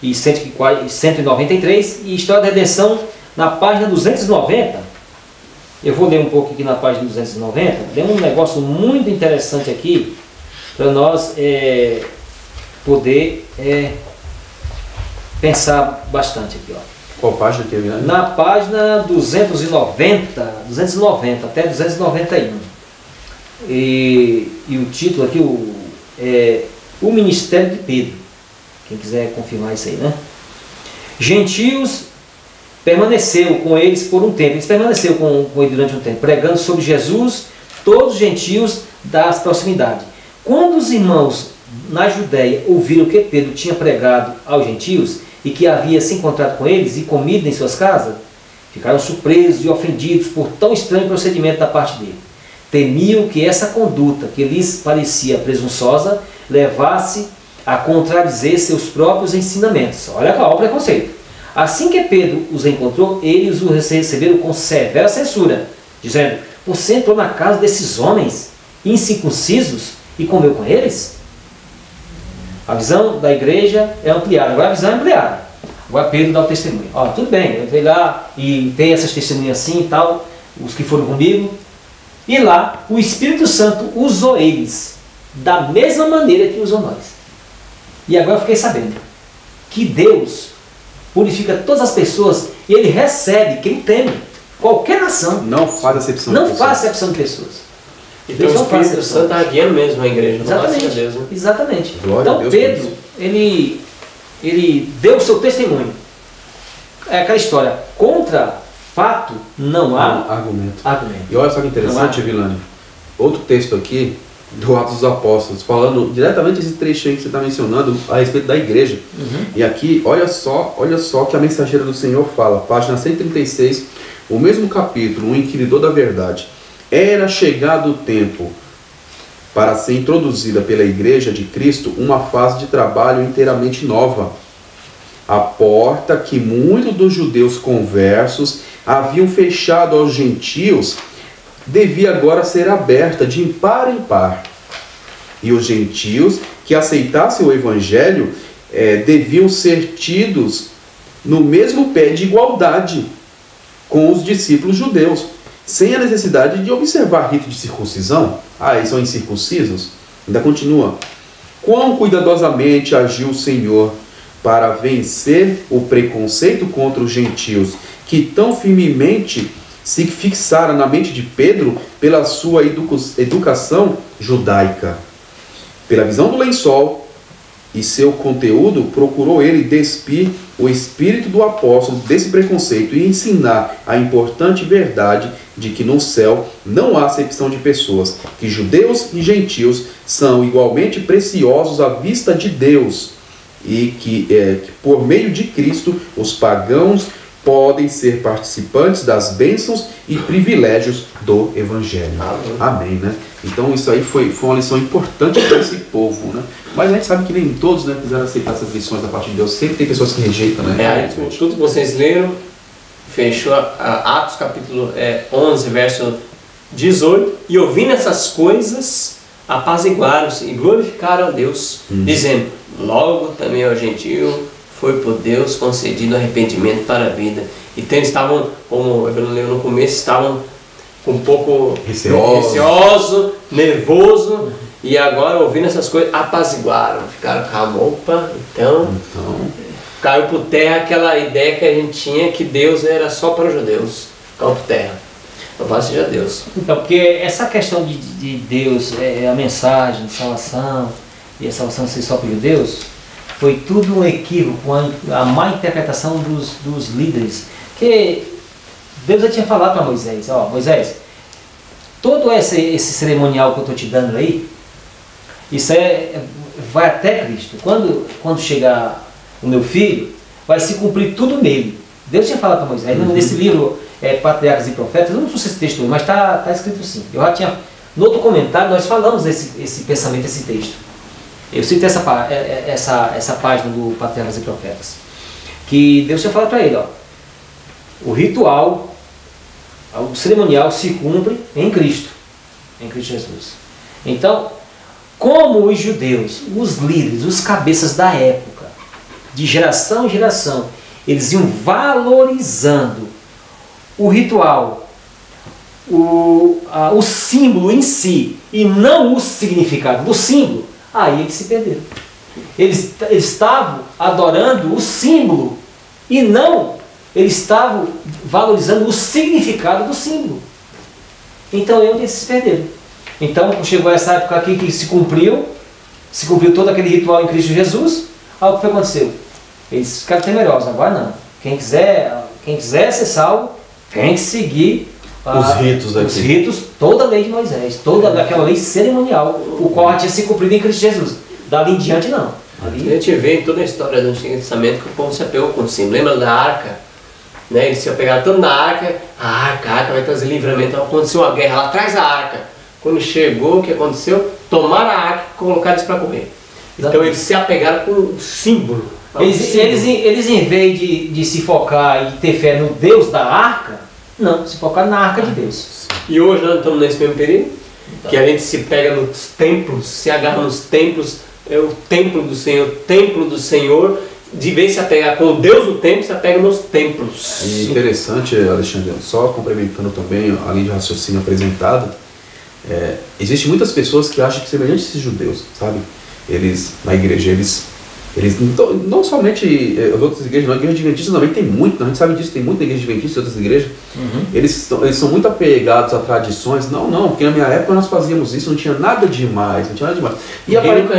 e 193, e História da Redenção na página 290. Eu vou ler um pouco aqui na página 290. Tem um negócio muito interessante aqui para nós poder pensar bastante aqui, ó. Qual página que é, né? Na página 290 até 291. E o título aqui o Ministério de Pedro. Quem quiser confirmar isso aí, né? Gentios permaneceu com eles por um tempo. Eles permaneceram com ele durante um tempo, pregando sobre Jesus, todos os gentios das proximidades. Quando os irmãos na Judéia ouviram que Pedro tinha pregado aos gentios, e que havia se encontrado com eles e comido em suas casas, ficaram surpresos e ofendidos por tão estranho procedimento da parte dele. Temiam que essa conduta, que lhes parecia presunçosa, levasse a contradizer seus próprios ensinamentos. Olha o preconceito. Assim que Pedro os encontrou, eles o receberam com severa censura, dizendo: você entrou na casa desses homens incircuncisos e comeu com eles? A visão da igreja é ampliada, agora a visão é ampliada. Agora Pedro dá o testemunho. Ó, tudo bem, eu fui lá e tem essas testemunhas assim e tal, os que foram comigo. E lá o Espírito Santo usou eles da mesma maneira que usou nós. E agora eu fiquei sabendo que Deus purifica todas as pessoas e Ele recebe quem teme. Qualquer nação. Não faz acepção de pessoas. Não faz acepção de pessoas. Então o Espírito Santo está guiando mesmo a igreja. Exatamente. A Deus, né? Exatamente. Glória então Pedro, ele deu o seu testemunho. É aquela história. Contra fato não há argumento. E olha só que interessante, Vilani. Outro texto aqui do Atos dos Apóstolos, falando diretamente esse trecho aí que você está mencionando a respeito da igreja. E aqui, olha só que a mensageira do Senhor fala, página 136, o mesmo capítulo, o Inquiridor da Verdade. Era chegado o tempo para ser introduzida pela Igreja de Cristo uma fase de trabalho inteiramente nova. A porta que muitos dos judeus conversos haviam fechado aos gentios devia agora ser aberta de impar em par. E os gentios que aceitassem o Evangelho deviam ser tidos no mesmo pé de igualdade com os discípulos judeus, sem a necessidade de observar rito de circuncisão. Eles são incircuncisos? Ainda continua. Quão cuidadosamente agiu o Senhor para vencer o preconceito contra os gentios, que tão firmemente se fixaram na mente de Pedro pela sua educação judaica. Pela visão do lençol e seu conteúdo, procurou ele despir o espírito do apóstolo desse preconceito e ensinar a importante verdade de que no céu não há acepção de pessoas, que judeus e gentios são igualmente preciosos à vista de Deus e que por meio de Cristo os pagãos podem ser participantes das bênçãos e privilégios do Evangelho. Amém, né? Então isso aí foi uma lição importante para esse povo, né? Mas a gente sabe que nem todos, né, quiseram aceitar essas lições da parte de Deus. Sempre tem pessoas que rejeitam, né? Tudo que vocês leram, fechou Atos capítulo 11, verso 18. E ouvindo essas coisas, apaziguaram-se e glorificaram a Deus, dizendo, logo também ao gentio foi por Deus concedido arrependimento para a vida. Então eles estavam, como eu lembro no começo, estavam um pouco receoso, nervoso, e agora ouvindo essas coisas, apaziguaram, ficaram calmos. Opa, então caiu por terra aquela ideia que a gente tinha que Deus era só para os judeus. Caiu por terra. Louvado seja Deus. Então, porque essa questão de Deus, a mensagem de salvação, e a salvação ser só para os judeus, foi tudo um equívoco, a má interpretação dos líderes. Que Deus já tinha falado para Moisés, Moisés, todo esse cerimonial que eu estou te dando aí, isso vai até Cristo. Quando chegar o meu filho, vai se cumprir tudo nele. Deus tinha falado para Moisés, nesse livro Patriarcas e Profetas, eu não trouxe esse texto, mas está escrito assim. Eu já tinha, no outro comentário, nós falamos esse pensamento, esse texto. Eu citei essa página do Patriarcas e Profetas, que Deus tinha falado para ele, o ritual, o cerimonial se cumpre em Cristo Jesus. Então, como os judeus, os líderes, os cabeças da época, de geração em geração, eles iam valorizando o ritual, o símbolo em si, e não o significado do símbolo, aí eles se perderam. Eles estavam adorando o símbolo e não, eles estavam valorizando o significado do símbolo. Então eles se perderam. Então chegou essa época aqui que se cumpriu todo aquele ritual em Cristo Jesus. Aí o que aconteceu? Eles ficaram temerosos. Agora não. Quem quiser ser salvo, tem que seguir os ritos, toda a lei de Moisés, toda aquela lei cerimonial, o qual tinha se cumprido em Cristo Jesus. Dali em diante não. A gente vê em toda a história do Antigo Testamento que o povo se apegou com o símbolo. Lembra da arca? Né? Eles se apegaram tanto na arca, a arca vai trazer livramento. Então aconteceu uma guerra lá atrás da arca. Quando chegou, o que aconteceu? Tomaram a arca e colocaram eles para correr. Então eles se apegaram com o símbolo. Eles em vez de se focar e ter fé no Deus da arca, não, se focar na arca de Deus. E hoje nós estamos nesse mesmo período, que a gente se pega nos templos, se agarra nos templos, o templo do Senhor, de vez se apegar com o Deus do templo, se apega nos templos. E interessante, Alexandre, só complementando também a linha de raciocínio apresentada, existem muitas pessoas que acham que semelhante a esses judeus, sabe? Eles, na igreja, eles não somente as outras igrejas, não, a igreja adventista também tem muito, a gente sabe disso, tem muita igreja adventista e outras igrejas, eles são muito apegados a tradições, não, porque na minha época nós fazíamos isso, não tinha nada demais, E ninguém nunca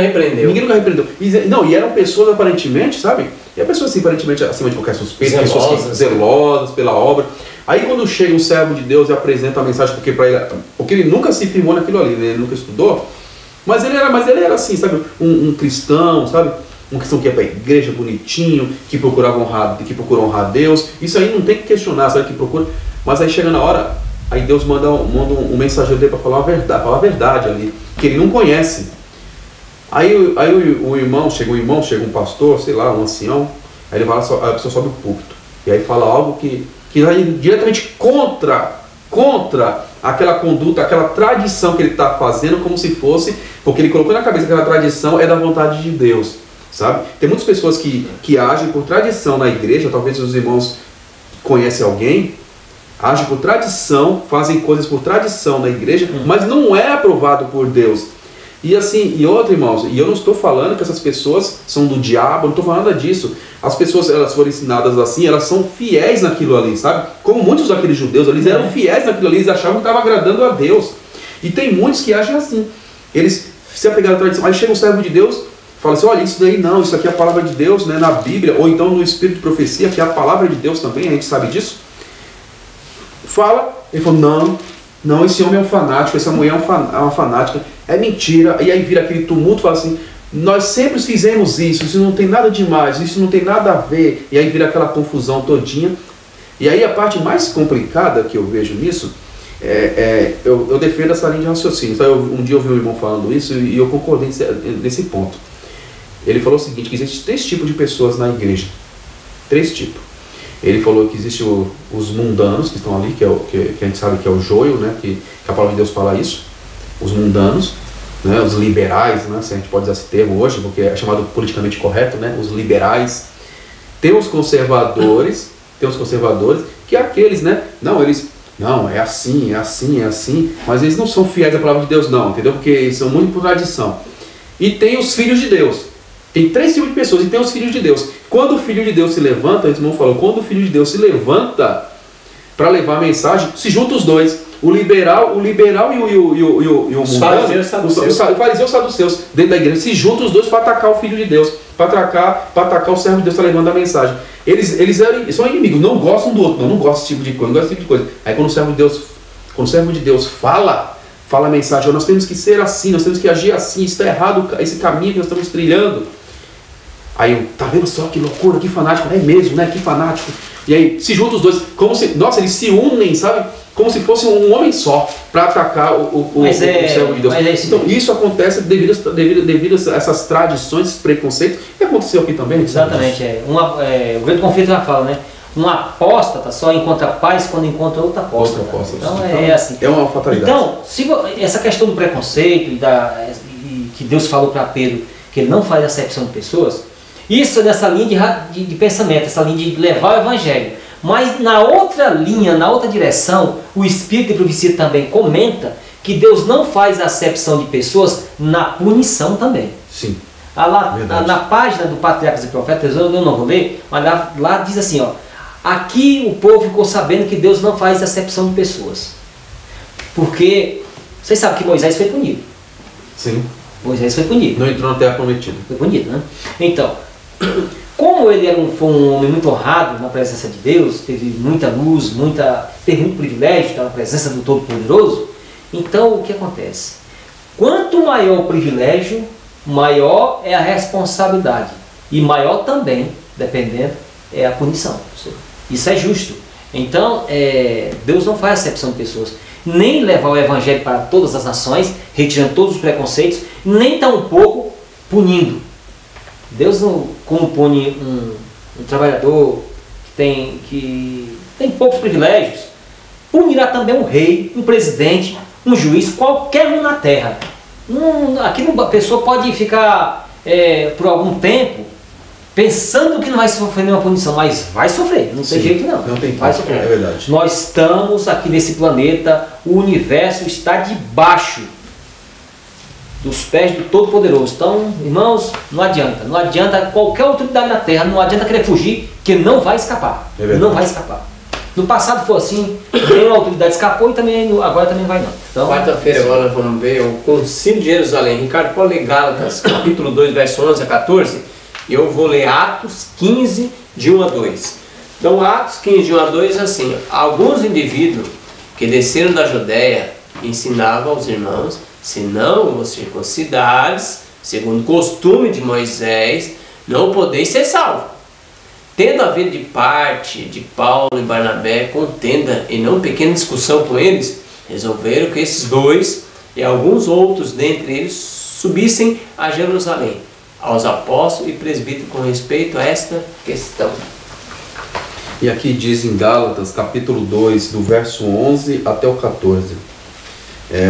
repreendeu. E eram pessoas aparentemente, sabe? E a pessoa assim, aparentemente acima de qualquer suspeita, zelosas, zelosas pela obra. Aí quando chega um servo de Deus e apresenta a mensagem, porque ele nunca se firmou naquilo ali, né? Ele nunca estudou, mas ele era assim, sabe? Um cristão, sabe? Um cristão que ia para a igreja bonitinho, que procura honrar a Deus. Isso aí não tem que questionar, sabe? Que procura. Mas aí chega na hora, aí Deus manda um mensageiro dele para falar a verdade ali, que ele não conhece. Aí o irmão, chega um pastor, sei lá, um ancião, aí ele fala, a pessoa sobe o púlpito. E aí fala algo que vai diretamente contra aquela conduta, aquela tradição que ele está fazendo, como se fosse, porque ele colocou na cabeça que aquela tradição é da vontade de Deus. sabe? Tem muitas pessoas que agem por tradição na igreja, talvez os irmãos conhecem alguém, agem por tradição, fazem coisas por tradição na igreja, mas não é aprovado por Deus. E assim, e outro, irmãos, e eu não estou falando que essas pessoas são do diabo, não estou falando nada disso. As pessoas, elas foram ensinadas assim, elas são fiéis naquilo ali, sabe? Como muitos daqueles judeus, eles eram fiéis naquilo ali, eles achavam que estavam agradando a Deus. E tem muitos que agem assim. Eles se apegaram à tradição, aí chega um servo de Deus, fala assim, olha, isso daí não, isso aqui é a palavra de Deus, né, na Bíblia, ou então no Espírito de Profecia, que é a palavra de Deus também, a gente sabe disso. Fala, ele falou, não, esse homem é um fanático, essa mulher é uma fanática, é mentira. E aí vira aquele tumulto, fala assim, nós sempre fizemos isso não tem nada demais, isso não tem nada a ver. E aí vira aquela confusão todinha. E aí a parte mais complicada que eu vejo nisso, eu defendo essa linha de raciocínio. Então, um dia eu ouvi um irmão falando isso e eu concordei nesse ponto. Ele falou o seguinte, que existem 3 tipos de pessoas na igreja. 3 tipos. Ele falou que existem os mundanos que estão ali, que a gente sabe que é o joio, né, que a palavra de Deus fala isso. Os mundanos, né, os liberais, né, se a gente pode usar esse termo hoje, porque é chamado politicamente correto, né, os liberais. Tem os conservadores, que é aqueles, né, não, é assim, mas eles não são fiéis à palavra de Deus não, entendeu? Porque eles são muito por tradição. E tem os filhos de Deus. Tem 3 tipos de pessoas, e tem os filhos de Deus. Quando o filho de Deus se levanta, o irmão falou, quando o filho de Deus se levanta para levar a mensagem, se juntam os dois. O liberal e o mundano, os fariseus e os saduceus dentro da igreja, se juntam os dois para atacar o filho de Deus, para atacar o servo de Deus que está levando a mensagem. Eles são inimigos, não gostam do outro, não gostam desse tipo de coisa, não gostam desse tipo de coisa. Aí quando o servo de Deus fala a mensagem, nós temos que ser assim, nós temos que agir assim, isso está errado, esse caminho que nós estamos trilhando. Aí, tá vendo só que loucura, que fanático, é mesmo, né, que fanático. E aí se juntam os dois, como se, nossa, eles se unem, sabe? Como se fosse um homem só para atacar o servo de Deus. Então isso acontece devido a essas tradições, esses preconceitos, e aconteceu aqui também. Exatamente, o grande conflito já fala, né? Um apóstata só encontra paz quando encontra outra apóstata. Então é assim. É uma fatalidade. Então, essa questão do preconceito e que Deus falou para Pedro que ele não faz acepção de pessoas, isso é nessa linha de pensamento, essa linha de levar o evangelho. Mas na outra linha, na outra direção, o Espírito de Profecia também comenta que Deus não faz acepção de pessoas na punição também. Sim. Na página do Patriarcas e Profetas, eu não vou ler, mas lá diz assim, ó, aqui o povo ficou sabendo que Deus não faz acepção de pessoas. Porque vocês sabem que Moisés foi punido. Sim. Moisés foi punido. Não entrou na terra prometida. Foi punido, né? Então, como ele foi um homem muito honrado na presença de Deus, teve muita luz, teve muito privilégio de estar na presença do Todo-Poderoso, então o que acontece? Quanto maior o privilégio, maior é a responsabilidade. E maior também, dependendo, é a punição. Isso é justo. Então, Deus não faz acepção de pessoas. Nem levar o Evangelho para todas as nações, retirando todos os preconceitos, nem tampouco punindo. Deus não, como pune um trabalhador que tem poucos privilégios, punirá também um rei, um presidente, um juiz, qualquer um na terra. Aqui a pessoa pode ficar por algum tempo pensando que não vai sofrer nenhuma punição, mas vai sofrer, não tem jeito não. Não tem vai sofrer. É verdade. Nós estamos aqui nesse planeta, o universo está debaixo dos pés do Todo-Poderoso. Então, irmãos, não adianta qualquer autoridade na terra, não adianta querer fugir, que não vai escapar. Não vai escapar. No passado foi assim, nenhuma autoridade escapou e agora também vai não. Então, quarta-feira agora nós vamos ver o Concílio de Jerusalém. Ricardo, pode ler Gálatas, capítulo 2, verso 11 a 14. Eu vou ler Atos 15, de 1 a 2. Então, Atos 15, de 1 a 2 é assim: alguns indivíduos que desceram da Judéia ensinavam aos irmãos: se não vos circuncidares, segundo o costume de Moisés, não podeis ser salvos. Tendo havido de parte de Paulo e Barnabé contenda e não pequena discussão com eles, resolveram que esses dois e alguns outros dentre eles subissem a Jerusalém, aos apóstolos e presbíteros com respeito a esta questão. E aqui diz em Gálatas, capítulo 2, do verso 11 até o 14.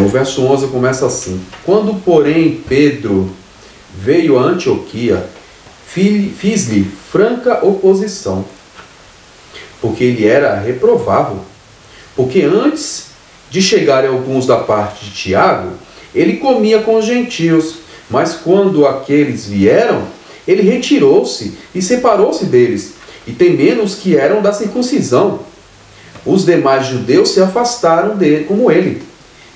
O verso 11 começa assim: quando, porém, Pedro veio a Antioquia, fiz-lhe franca oposição, porque ele era reprovável. Porque antes de chegarem alguns da parte de Tiago, ele comia com os gentios, mas quando aqueles vieram, ele retirou-se e separou-se deles, e temendo os que eram da circuncisão. Os demais judeus se afastaram dele como ele,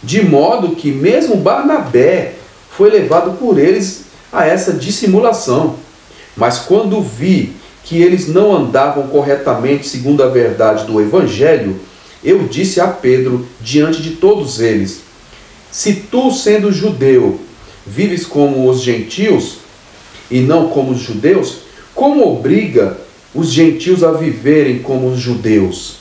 de modo que mesmo Barnabé foi levado por eles a essa dissimulação. Mas quando vi que eles não andavam corretamente segundo a verdade do Evangelho, eu disse a Pedro diante de todos eles: se tu, sendo judeu, vives como os gentios e não como os judeus, como obriga os gentios a viverem como os judeus?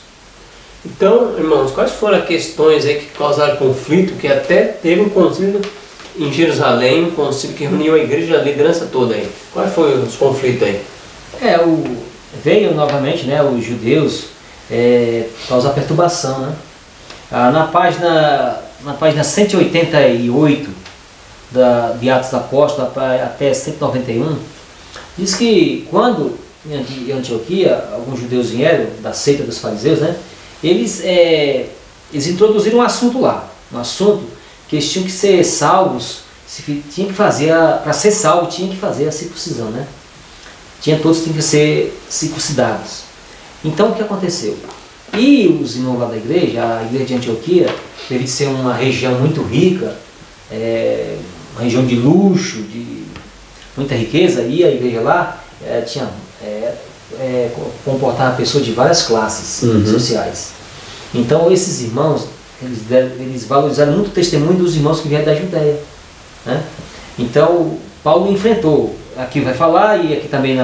Então, irmãos, quais foram as questões aí que causaram conflito, que até teve um concílio em Jerusalém, um concílio que reuniu a igreja, a liderança toda aí? Quais foram os conflitos aí? Veio novamente, né, os judeus causar perturbação, né? Na página 188 de Atos dos Apóstolos até 191, diz que quando em Antioquia alguns judeus vieram da seita dos fariseus, né? Eles introduziram um assunto lá, um assunto que eles tinham que ser salvos, tinha que fazer para ser salvo tinha que fazer a circuncisão, né? Todos tinham que ser circuncidados. Então o que aconteceu? E os irmãos lá da igreja, a igreja de Antioquia, teve de ser uma região muito rica, uma região de luxo, de muita riqueza, e a igreja lá comportava pessoas de várias classes sociais. Então esses irmãos, eles valorizaram muito o testemunho dos irmãos que vieram da Judéia, né? Então Paulo enfrentou, aqui vai falar, e aqui também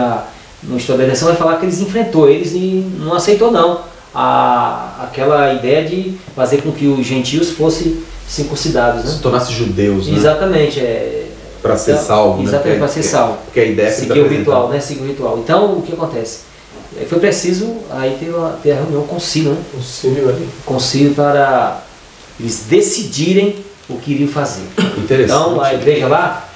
no História da Redenção vai falar que eles enfrentou, eles não aceitou não aquela ideia de fazer com que os gentios fossem circuncidados, né? Se tornassem judeus, né? Exatamente, para ser salvo, exatamente, né? Para ser salvo. Porque a ideia é seguir o ritual, né? Seguir o ritual. Então, o que acontece? Foi preciso aí ter a reunião, concílio, né? Concílio para eles decidirem o que iriam fazer. Interessante. Então, a igreja lá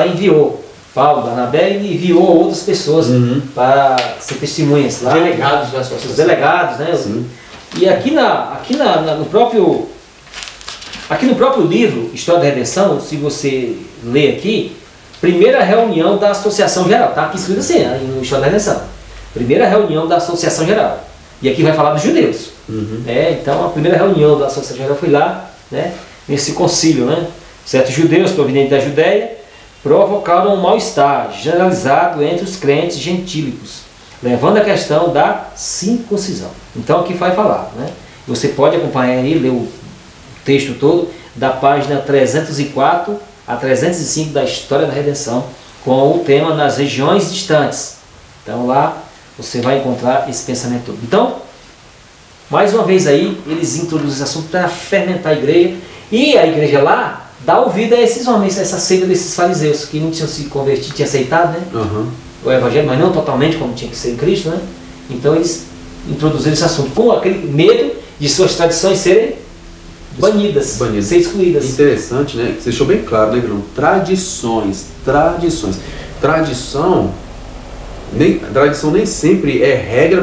enviou Paulo, Barnabé, e enviou outras pessoas para ser testemunhas lá. Delegados da associação. Os delegados, né? Sim. E aqui no próprio livro História da Redenção, se você ler aqui, primeira reunião da Associação Geral, tá aqui escrito assim, no História da Redenção. Primeira reunião da Associação Geral. E aqui vai falar dos judeus. Então a primeira reunião da Associação Geral foi lá, né, nesse concílio, né? Certos judeus provenientes da Judéia provocaram um mal-estar generalizado entre os crentes gentílicos, levando a questão da circuncisão. Então aqui vai falar, né? Você pode acompanhar aí, ler o texto todo, da página 304 a 305 da História da Redenção, com o tema nas regiões distantes. Então lá você vai encontrar esse pensamento todo. Então, mais uma vez aí, eles introduzem esse assunto para fermentar a igreja, e a igreja lá dá ouvido a esses homens, a essa seita desses fariseus, que não tinham se convertido, tinham aceitado, né? O Evangelho, mas não totalmente como tinha que ser em Cristo, né? Então eles introduziram esse assunto com aquele medo de suas tradições serem banidas, ser excluídas. Interessante, né? Você deixou bem claro, né, Bruno? Tradição nem sempre é regra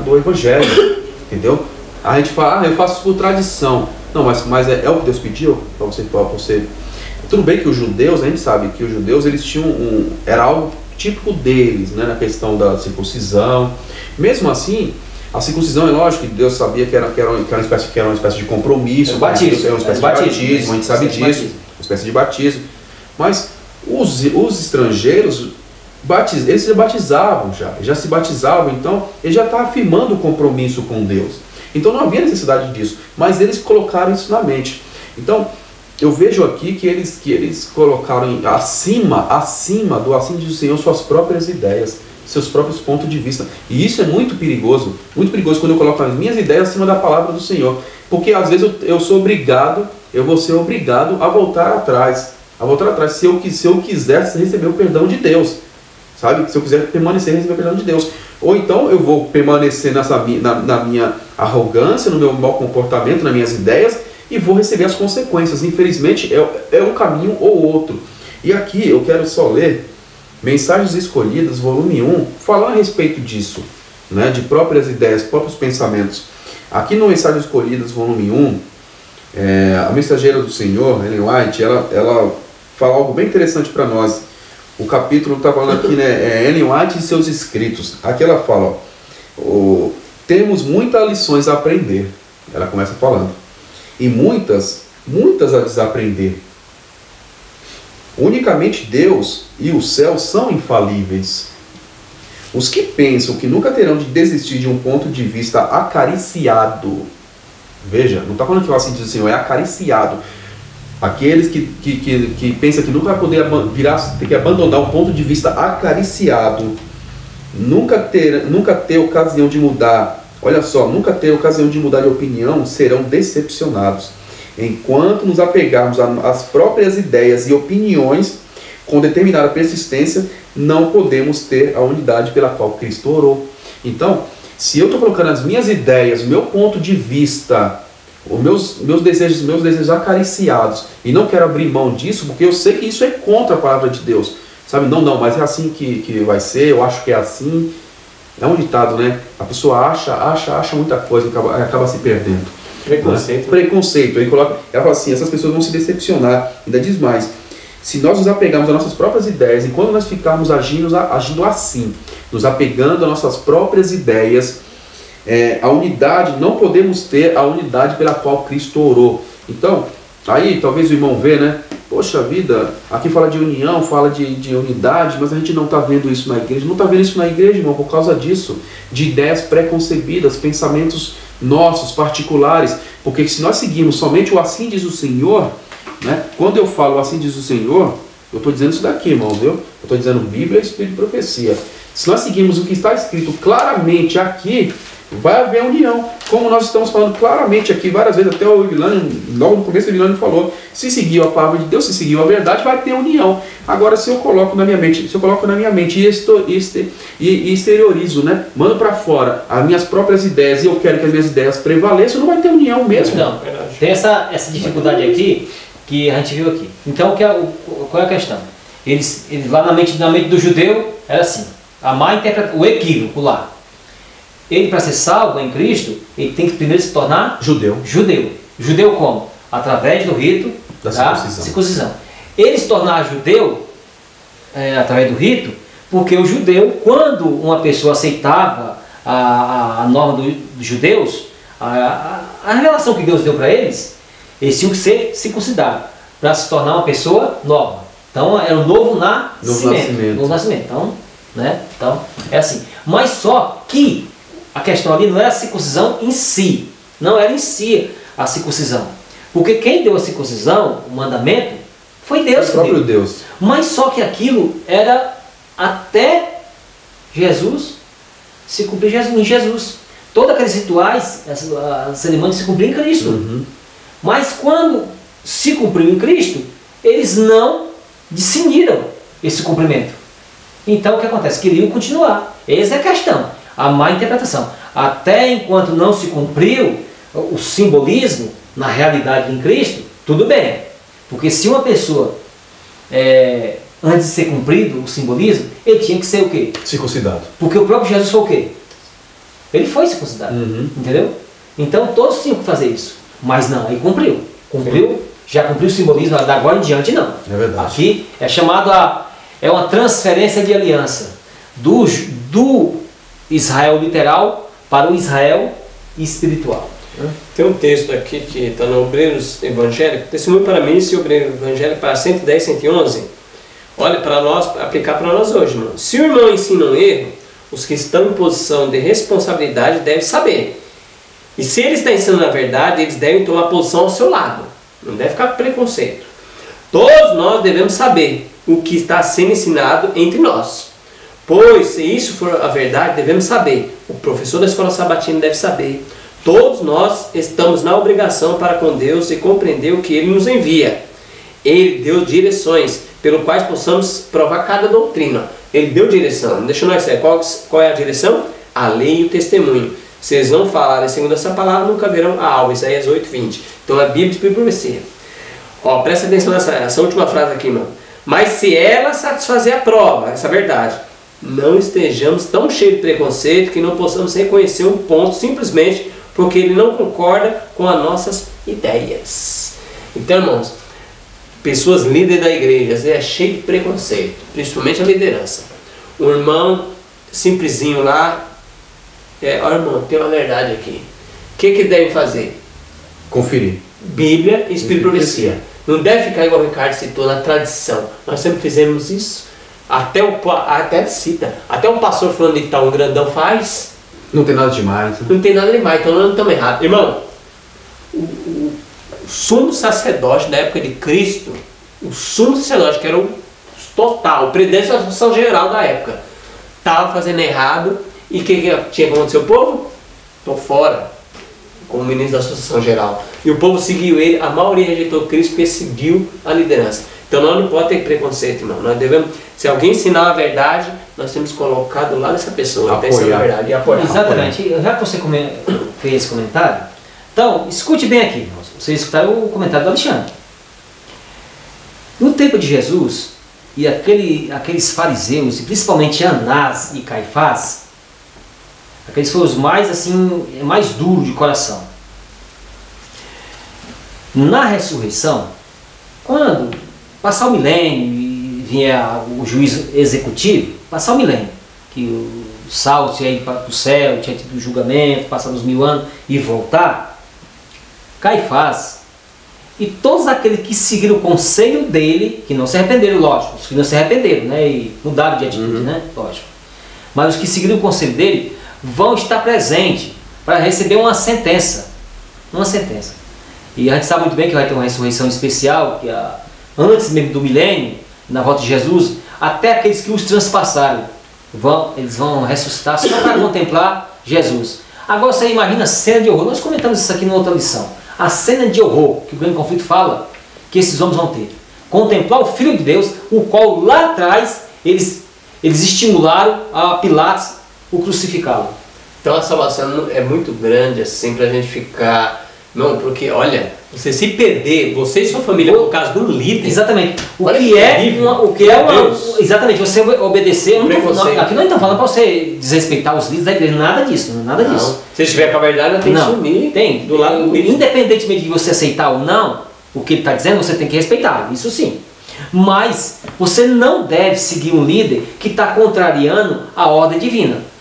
do Evangelho, entendeu? A gente fala, eu faço isso por tradição. Não, mas é o que Deus pediu para você. Tudo bem que os judeus, a gente sabe que os judeus, eles tinham era algo típico deles, né, na questão da circuncisão. Mesmo assim, a circuncisão, é lógico que Deus sabia que era uma espécie de compromisso, uma espécie de batismo, a gente sabe disso, uma espécie de batismo. Mas os estrangeiros, eles se batizavam já se batizavam, então eles já estavam afirmando o compromisso com Deus. Então não havia necessidade disso, mas eles colocaram isso na mente. Então eu vejo aqui que eles colocaram acima do Senhor suas próprias ideias, seus próprios pontos de vista. E isso é muito perigoso quando eu coloco as minhas ideias acima da palavra do Senhor. Porque às vezes eu vou ser obrigado a voltar atrás. Se eu quiser receber o perdão de Deus. Sabe? Se eu quiser permanecer e receber o perdão de Deus. Ou então eu vou permanecer na minha arrogância, no meu mau comportamento, nas minhas ideias, e vou receber as consequências. Infelizmente é um caminho ou outro. E aqui eu quero só ler Mensagens Escolhidas, volume 1, fala a respeito disso, né, de próprias ideias, próprios pensamentos. Aqui no Mensagens Escolhidas, volume 1, a mensageira do Senhor, Ellen White, ela fala algo bem interessante para nós. O capítulo está falando aqui, né, Ellen White e seus escritos. Aqui ela fala, ó, temos muitas lições a aprender. Ela começa falando. E muitas a desaprender. Unicamente Deus e o céu são infalíveis. Os que pensam que nunca terão de desistir de um ponto de vista acariciado. Veja, não está falando que assim diz o Senhor, é acariciado. Aqueles que pensam que nunca vai poder ter que abandonar um ponto de vista acariciado. Nunca ter ocasião de mudar. Olha só, nunca ter ocasião de mudar de opinião, serão decepcionados. Enquanto nos apegarmos às próprias ideias e opiniões com determinada persistência, não podemos ter a unidade pela qual Cristo orou. Então, se eu estou colocando as minhas ideias, o meu ponto de vista, os meus desejos acariciados, e não quero abrir mão disso, porque eu sei que isso é contra a palavra de Deus. Sabe, não, mas é assim que vai ser, eu acho que é assim. É um ditado, né? A pessoa acha muita coisa e acaba se perdendo. Preconceito. Né? Preconceito. Ela fala assim, essas pessoas vão se decepcionar. Ainda diz mais, se nós nos apegarmos às nossas próprias ideias, e quando nós ficarmos agindo assim, nos apegando às nossas próprias ideias, a unidade, não podemos ter a unidade pela qual Cristo orou. Então, aí talvez o irmão vê, né? Poxa vida, aqui fala de união, fala de unidade, mas a gente não está vendo isso na igreja. Não está vendo isso na igreja, irmão, por causa disso. De ideias preconcebidas, pensamentos nossos, particulares. Porque se nós seguirmos somente o assim diz o Senhor, né? Quando eu falo assim diz o Senhor, eu estou dizendo isso daqui, irmão, viu? Eu estou dizendo Bíblia e Espírito de Profecia. Se nós seguirmos o que está escrito claramente aqui, vai haver união, como nós estamos falando claramente aqui várias vezes, até o Ivilânio, logo no começo o Ivilânio falou, se seguir a palavra de Deus, se seguir a verdade, vai ter união. Agora, se eu coloco na minha mente, e exteriorizo, né, mando para fora as minhas próprias ideias e eu quero que as minhas ideias prevaleçam, não vai ter união mesmo. Não, tem essa dificuldade aqui, que a gente viu aqui. Então, qual é a questão? Eles lá na mente do judeu, era assim, a má interpretação, o equívoco lá. Ele, para ser salvo em Cristo, ele tem que primeiro se tornar judeu. Judeu como? Através do rito da circuncisão. Ele se tornar judeu através do rito, porque o judeu, quando uma pessoa aceitava a norma dos judeus, a revelação que Deus deu para eles tinham que ser circuncidados para se tornar uma pessoa nova. Então era o novo nascimento. Então, né? Então é assim. Mas só que a questão ali não era a circuncisão em si. Não era em si a circuncisão. Porque quem deu a circuncisão, o mandamento, foi Deus. O próprio Deus. Mas só que aquilo era até Jesus se cumprir em Jesus. Todos aqueles rituais, as cerimônias se cumpriam em Cristo. Uhum. Mas quando se cumpriu em Cristo, eles não discerniram esse cumprimento. Então o que acontece? Queriam continuar. Essa é a questão. A má interpretação. Até enquanto não se cumpriu o simbolismo na realidade em Cristo, tudo bem. Porque se uma pessoa, antes de ser cumprido o simbolismo, ele tinha que ser o quê? Circuncidado. Porque o próprio Jesus foi o quê? Ele foi circuncidado. Uhum. Entendeu? Então todos tinham que fazer isso. Mas não, aí cumpriu. Já cumpriu o simbolismo, da agora em diante não. É verdade. Aqui é chamado é uma transferência de aliança do Israel literal para o Israel espiritual. Tem um texto aqui que está no Obreiros Evangélico, testemunho para mim, esse Obreiro Evangélico para 110, 111. Olha, para nós, aplicar para nós hoje, irmão. Se o irmão ensina um erro, os que estão em posição de responsabilidade devem saber. E se ele está ensinando a verdade, eles devem tomar posição ao seu lado. Não deve ficar com preconceito. Todos nós devemos saber o que está sendo ensinado entre nós. Pois, se isso for a verdade, devemos saber. O professor da escola sabatina deve saber. Todos nós estamos na obrigação para com Deus e compreender o que Ele nos envia. Ele deu direções, pelo quais possamos provar cada doutrina. Ele deu direção. Deixa nós ver. Qual é a direção? A lei e o testemunho. Se eles não falarem segundo essa palavra, nunca verão a alva. Isaías 8:20. Então é Bíblia e Profecia. Presta atenção nessa última frase aqui, irmão. Mas se ela satisfazer a prova, essa é a verdade, não estejamos tão cheios de preconceito que não possamos reconhecer um ponto simplesmente porque ele não concorda com as nossas ideias. Então, irmãos, pessoas líderes da igreja é cheio de preconceito, principalmente a liderança. O irmão simplesinho lá, ó irmão, tem uma verdade aqui. O que deve fazer? Conferir. Bíblia e Espírito e Profecia. Não deve ficar igual o Ricardo citou, na tradição. Nós sempre fizemos isso. Até o pastor falando de tal, um grandão faz. Não tem nada demais. Não tem nada demais, então nós não estamos errados. Irmão, o sumo sacerdote da época de Cristo, o sumo sacerdote, que era o total, o presidente da Associação Geral da época, estava fazendo errado. E o que tinha que acontecer? O povo? Estou fora, como ministro da Associação Geral. E o povo seguiu ele, a maioria rejeitou Cristo porque seguiu a liderança. Então nós não podemos ter preconceito, irmão. Nós devemos, se alguém ensinar a verdade, nós temos que colocar do lado dessa pessoa, pensando a verdade e apoiar. Exatamente. Já que você fez esse comentário, então escute bem aqui, irmãos. Vocês escutaram o comentário do Alexandre. No tempo de Jesus, e aqueles fariseus, e principalmente Anás e Caifás, aqueles foram os mais assim, mais duros de coração. Na ressurreição, quando passar o milênio e vier o juízo executivo, passar o milênio, que o Saulo tinha ido para o céu, tinha tido o julgamento, passar os 1000 anos e voltar, Caifás e todos aqueles que seguiram o conselho dele, que não se arrependeram, lógico, os que não se arrependeram, né, e mudaram de atitude, né, lógico, mas os que seguiram o conselho dele vão estar presentes para receber uma sentença, e a gente sabe muito bem que vai ter uma ressurreição especial, que antes mesmo do milênio, na volta de Jesus, até aqueles que os transpassaram, eles vão ressuscitar só para contemplar Jesus. Agora você imagina a cena de horror, nós comentamos isso aqui na outra lição, a cena de horror que o grande conflito fala que esses homens vão ter. Contemplar o Filho de Deus, o qual lá atrás eles estimularam a Pilatos o crucificá-lo. Então a salvação é muito grande assim para a gente ficar... Não, porque olha, você se perder, você e sua família por causa do líder. Exatamente. Exatamente, você obedecer. Aqui não estamos falando para você desrespeitar os líderes da igreja, nada disso. Se estiver com a verdade, tem que sumir. Tem. Do lado do líder. Independentemente de você aceitar ou não o que ele está dizendo, você tem que respeitar, isso sim. Mas você não deve seguir um líder que está contrariando a ordem divina.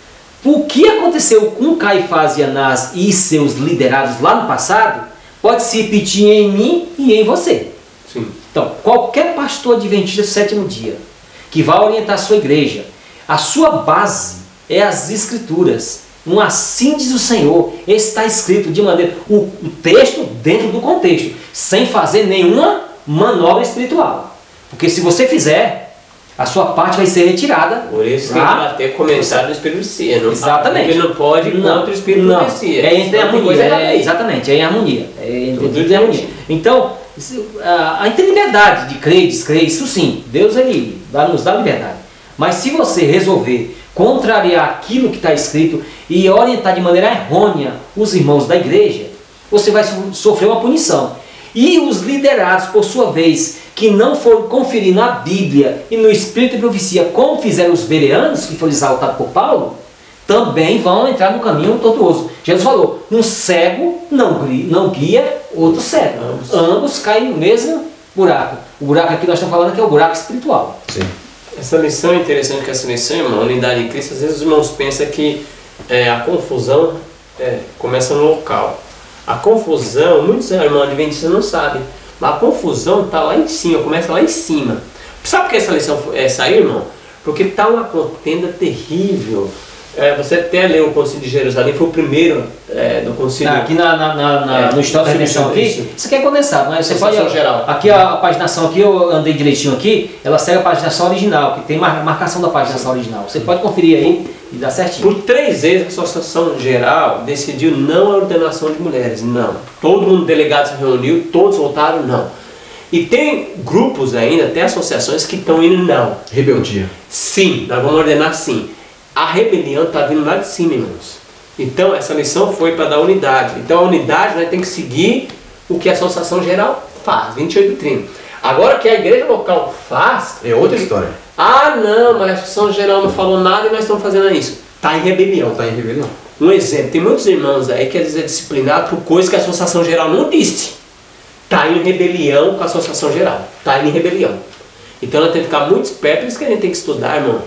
O que aconteceu com Caifás e Anás e seus liderados lá no passado pode se repetir em mim e em você. Sim. Então, qualquer pastor adventista do sétimo dia que vai orientar a sua igreja, a sua base é as Escrituras. Um assim diz o Senhor, está escrito de maneira, o texto dentro do contexto, sem fazer nenhuma manobra espiritual. Porque se você fizer, a sua parte vai ser retirada. Por isso que ele vai ter comentário do Espírito de Profecia. Exatamente. Porque não pode ir contra o Espírito de Profecia. É entre harmonia. Exatamente, é em harmonia. Tudo em harmonia. Então, a gente tem liberdade de crer, descrer, isso sim. Deus ele nos dá liberdade. Mas se você resolver contrariar aquilo que está escrito e orientar de maneira errônea os irmãos da igreja, você vai sofrer uma punição. E os liderados, por sua vez, que não foram conferir na Bíblia e no Espírito de Profecia, como fizeram os bereanos, que foram exaltados por Paulo, também vão entrar no caminho tortuoso. Jesus falou, um cego não guia outro cego. Ambos caem no mesmo buraco. O buraco aqui nós estamos falando que é o buraco espiritual. Sim. Essa lição é interessante, que essa lição, irmão, unidade em Cristo, às vezes os irmãos pensam que a confusão começa no local. A confusão, muitos irmãos adventistas não sabem, mas a confusão está lá em cima, começa lá em cima. Sabe por que essa lição saiu, irmão? Porque está uma contenda terrível. Você até leu o Concílio de Jerusalém, foi o primeiro do Concílio. Aqui no História da Redenção aqui, isso aqui é condensado, mas você pode... Geral. Aqui a paginação aqui, eu andei direitinho aqui, ela segue a paginação original, que tem marcação da paginação original. Você pode conferir aí e dá certinho. Por 3 vezes a Associação Geral decidiu não a ordenação de mulheres, não. Todo mundo delegado se reuniu, todos votaram não. E tem grupos ainda, até associações que estão indo não. Rebeldia. Sim, nós vamos ordenar sim. A rebelião está vindo lá de cima, irmãos. Então essa lição foi para dar unidade. Então a unidade, né, tem que seguir o que a Associação Geral faz, 28 e 30. Agora que a igreja local faz... É outra história. Ah, não, mas a Associação Geral não falou nada e nós estamos fazendo isso. Está em rebelião. Está em rebelião. Um exemplo, tem muitos irmãos aí que às vezes é disciplinado por coisas que a Associação Geral não disse. Está em rebelião com a Associação Geral. Está em rebelião. Então ela tem que ficar muito esperto, por isso que a gente tem que estudar, irmão.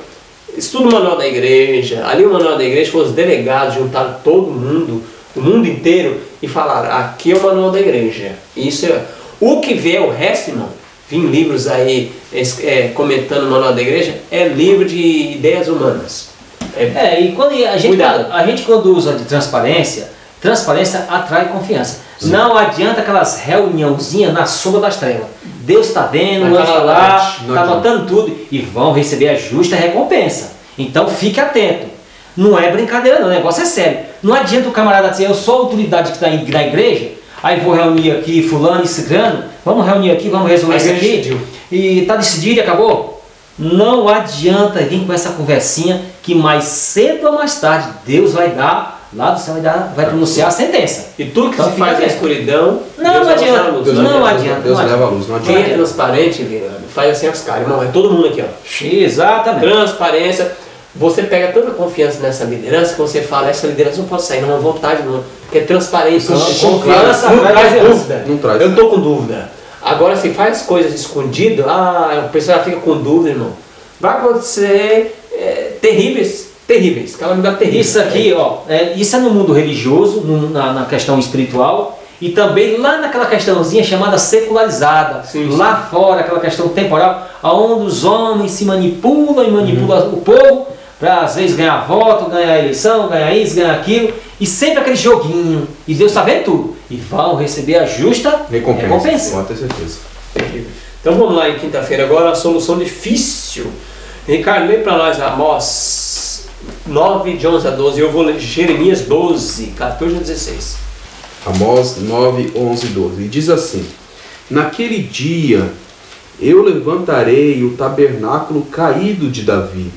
Estuda o manual da igreja. Ali o manual da igreja foi os delegados, juntaram todo mundo, o mundo inteiro, e falaram, aqui é o manual da igreja. Isso é... O que vê o resto, irmão, vi livros aí comentando o manual da igreja, é livro de ideias humanas. E quando a gente quando usa de transparência atrai confiança. Sim. Não adianta aquelas reuniãozinhas na sombra das trevas. Deus está vendo, o anjo está lá, está anotando tudo e vão receber a justa recompensa. Então fique atento. Não é brincadeira não, o negócio é sério. Não adianta o camarada dizer, eu sou a autoridade que está na igreja, aí vou reunir aqui fulano e ciclano, vamos reunir aqui, vamos resolver isso aqui, e está decidido e acabou. Não adianta vir com essa conversinha que mais cedo ou mais tarde Deus vai dar, lá do céu vai pronunciar a sentença. E tudo que então, se faz na escuridão, não adianta. Não adianta. Deus leva a luz, não adianta. Quem é transparente, virando, faz assim as caras, irmão, é todo mundo aqui, ó. Exatamente. Transparência. Você pega tanta confiança nessa liderança que você fala, essa liderança não pode sair, não, vontade não. Porque é transparência, confiança, não traz dúvida. Não traz. Eu estou com dúvida. Agora, se faz coisas escondidas, a pessoa fica com dúvida, irmão. Vai acontecer terríveis, calamidade terrível. Isso aqui, ó, isso é no mundo religioso, na questão espiritual, e também lá naquela questãozinha chamada secularizada, lá fora, aquela questão temporal, onde os homens se manipulam e manipulam o povo, para às vezes ganhar voto, ganhar eleição, ganhar isso, ganhar aquilo, e sempre aquele joguinho, e Deus está vendo tudo, e vão receber a justa recompensa. Pode ter certeza. Então vamos lá em quinta-feira agora, a solução difícil. Ricardo, lê para nós Amós 9, de 11 a 12, eu vou ler Jeremias 12, 14 a 16. Amós 9, 11 e 12, e diz assim, naquele dia eu levantarei o tabernáculo caído de Davi,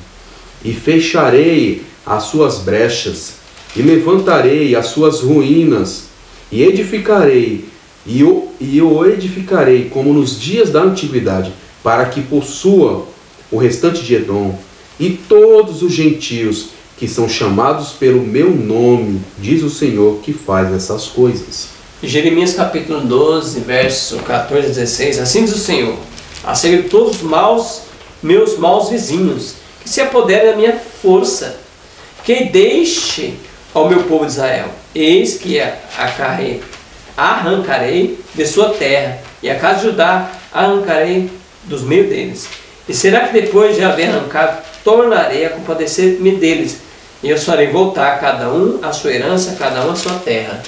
e fecharei as suas brechas, e levantarei as suas ruínas, e edificarei, e o edificarei como nos dias da antiguidade, para que possua o restante de Edom, e todos os gentios que são chamados pelo meu nome, diz o Senhor que faz essas coisas. Jeremias capítulo 12, verso 14 a 16, assim diz o Senhor, acerca de todos os meus maus vizinhos, que se apoderem da minha força, que deixe ao meu povo de Israel, eis que arrancarei de sua terra, e a casa de Judá arrancarei dos meios deles. E será que depois de haver arrancado, tornarei a compadecer-me deles, e eu farei voltar cada um a sua herança, cada um a sua terra.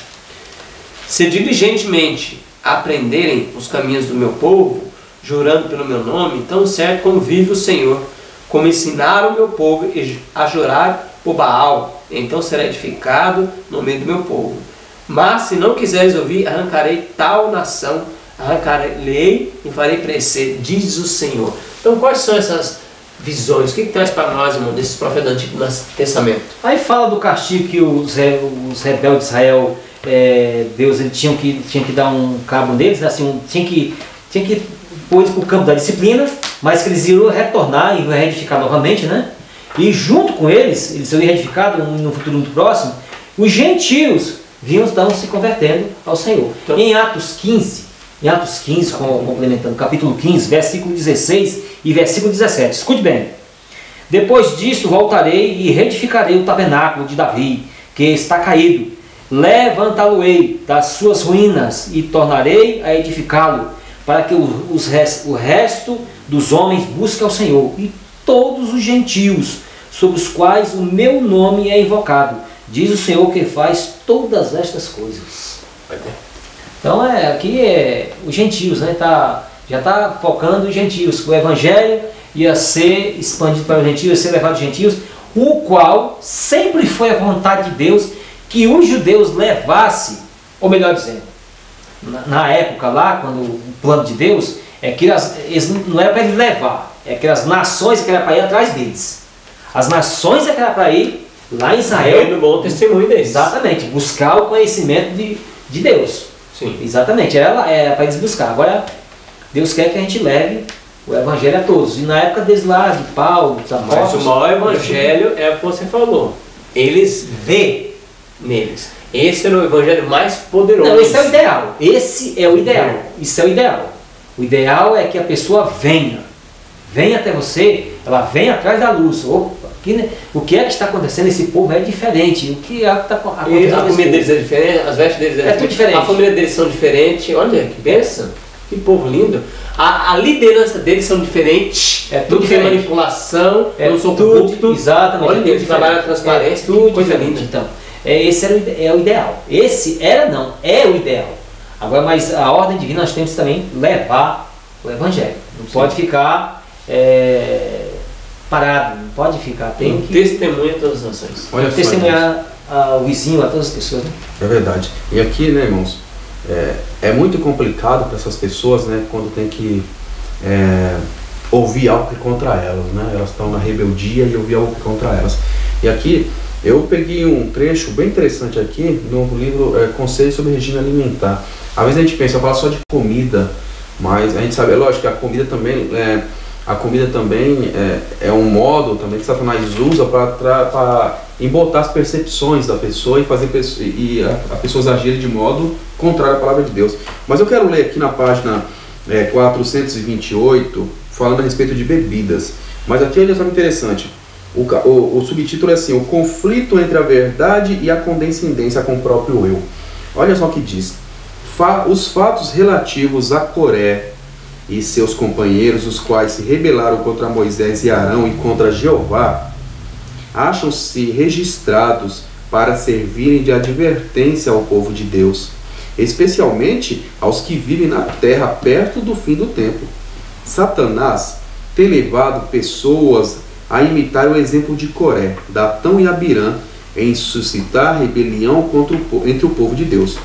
Se diligentemente aprenderem os caminhos do meu povo, jurando pelo meu nome, tão certo como vive o Senhor, como ensinaram o meu povo a jurar por Baal, então será edificado no meio do meu povo. Mas se não quiseres ouvir, arrancarei tal nação, arrancarei e farei crescer, diz o Senhor. Então quais são essas visões? O que traz para nós, irmão, desses profetas do Antigo Testamento? Aí fala do castigo que os rebeldes de Israel, Deus ele tinha que dar um cabo neles, assim, tinha que pôr eles para o campo da disciplina, mas que eles iriam retornar e reedificar novamente, né? E junto com eles seriam reedificados no futuro muito próximo, os gentios estão se convertendo ao Senhor. Então, em Atos 15, complementando, capítulo 15, versículo 16 e versículo 17. Escute bem. Depois disso voltarei e reedificarei o tabernáculo de Davi, que está caído. Levantá-lo-ei das suas ruínas e tornarei a edificá-lo, para que o resto dos homens busque ao Senhor, e todos os gentios sobre os quais o meu nome é invocado, diz o Senhor que faz todas estas coisas. Então aqui os gentios, né? Já está focando os gentios, o evangelho ia ser expandido para os gentios, ia ser levado aos gentios, o qual sempre foi a vontade de Deus que os judeus levassem, ou melhor dizendo, na época lá, quando o plano de Deus é que eles não era para eles levar, é que as nações que era para ir atrás deles. As nações que era para ir lá em Israel. No bom testemunho deles. Exatamente, buscar o conhecimento de Deus. Sim. Exatamente, era para eles buscar. Agora, Deus quer que a gente leve o evangelho a todos. E na época deles lá, de Paulo, dos Mas apóstolos... o maior evangelho é o que você falou. Eles vê neles. Esse era o evangelho mais poderoso. Não, esse é o ideal. Esse é o ideal. Isso é o ideal. O ideal é que a pessoa venha. Venha até você, ela vem atrás da luz. Opa, o que é que está acontecendo? Esse povo é diferente. O que é que está acontecendo? A comida deles é diferente, as vestes deles É tudo diferente. A família deles são diferentes. Olha, que bênção. Que povo lindo. A liderança deles são diferentes. É tudo não tem diferente. manipulação, É não são tudo, corruptos. exatamente. Olha, eles trabalham a transparência, tudo coisa diferente. linda. Então, esse é o ideal. Esse era não, é o ideal. Agora, mas a ordem divina nós temos também levar o evangelho. Não pode ficar parado, não pode ficar. Tem que Testemunha a todas as nações. Olha só, testemunhar o vizinho, a todas as pessoas. Né? É verdade. E aqui, né, irmãos, é muito complicado para essas pessoas, né, quando tem que ouvir algo contra elas, né? Elas estão na rebeldia e ouvir algo contra elas. E aqui eu peguei um trecho bem interessante aqui no livro Conselhos sobre Regime Alimentar. Às vezes a gente pensa, fala só de comida, mas a gente sabe, é lógico que a comida também é um modo também que Satanás usa para embotar as percepções da pessoa e fazer a pessoas agirem de modo contrário à palavra de Deus. Mas eu quero ler aqui na página 428, falando a respeito de bebidas. Mas aqui olha só que interessante. O subtítulo é assim: o conflito entre a verdade e a condescendência com o próprio eu. Olha só o que diz: os fatos relativos a Coré e seus companheiros, os quais se rebelaram contra Moisés e Arão e contra Jeová, acham-se registrados para servirem de advertência ao povo de Deus, especialmente aos que vivem na terra perto do fim do tempo. Satanás tem levado pessoas a imitar o exemplo de Coré, Datão e Abirã, em suscitar rebelião entre o povo de Deus.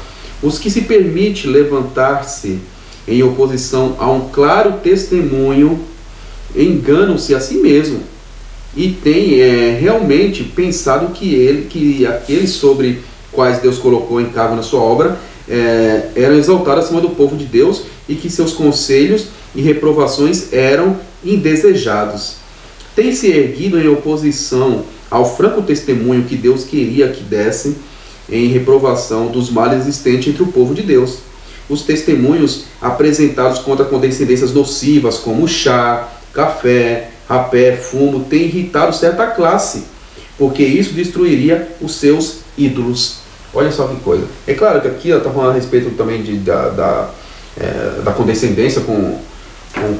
Os que se permitem levantar-se em oposição a um claro testemunho enganam-se a si mesmo e têm realmente pensado que aqueles sobre quais Deus colocou em cargo na sua obra eram exaltados acima do povo de Deus e que seus conselhos e reprovações eram indesejados. Tem se erguido em oposição ao franco testemunho que Deus queria que dessem em reprovação dos males existentes entre o povo de Deus. Os testemunhos apresentados contra condescendências nocivas como chá, café, rapé, fumo, têm irritado certa classe, porque isso destruiria os seus ídolos. Olha só que coisa. É claro que aqui ela está falando a respeito também da condescendência com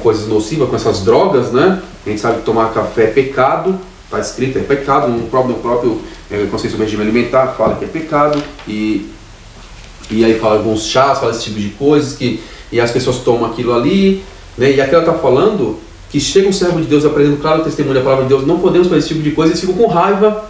coisas nocivas, com essas drogas, né? A gente sabe que tomar café é pecado, está escrito, é pecado, no próprio Conselho sobre Regime Alimentar fala que é pecado, e aí fala alguns chás, fala esse tipo de coisas, e as pessoas tomam aquilo ali, né? E aqui ela está falando que chega um servo de Deus apresentando claro testemunho da palavra de Deus, não podemos fazer esse tipo de coisa, eles ficam com raiva.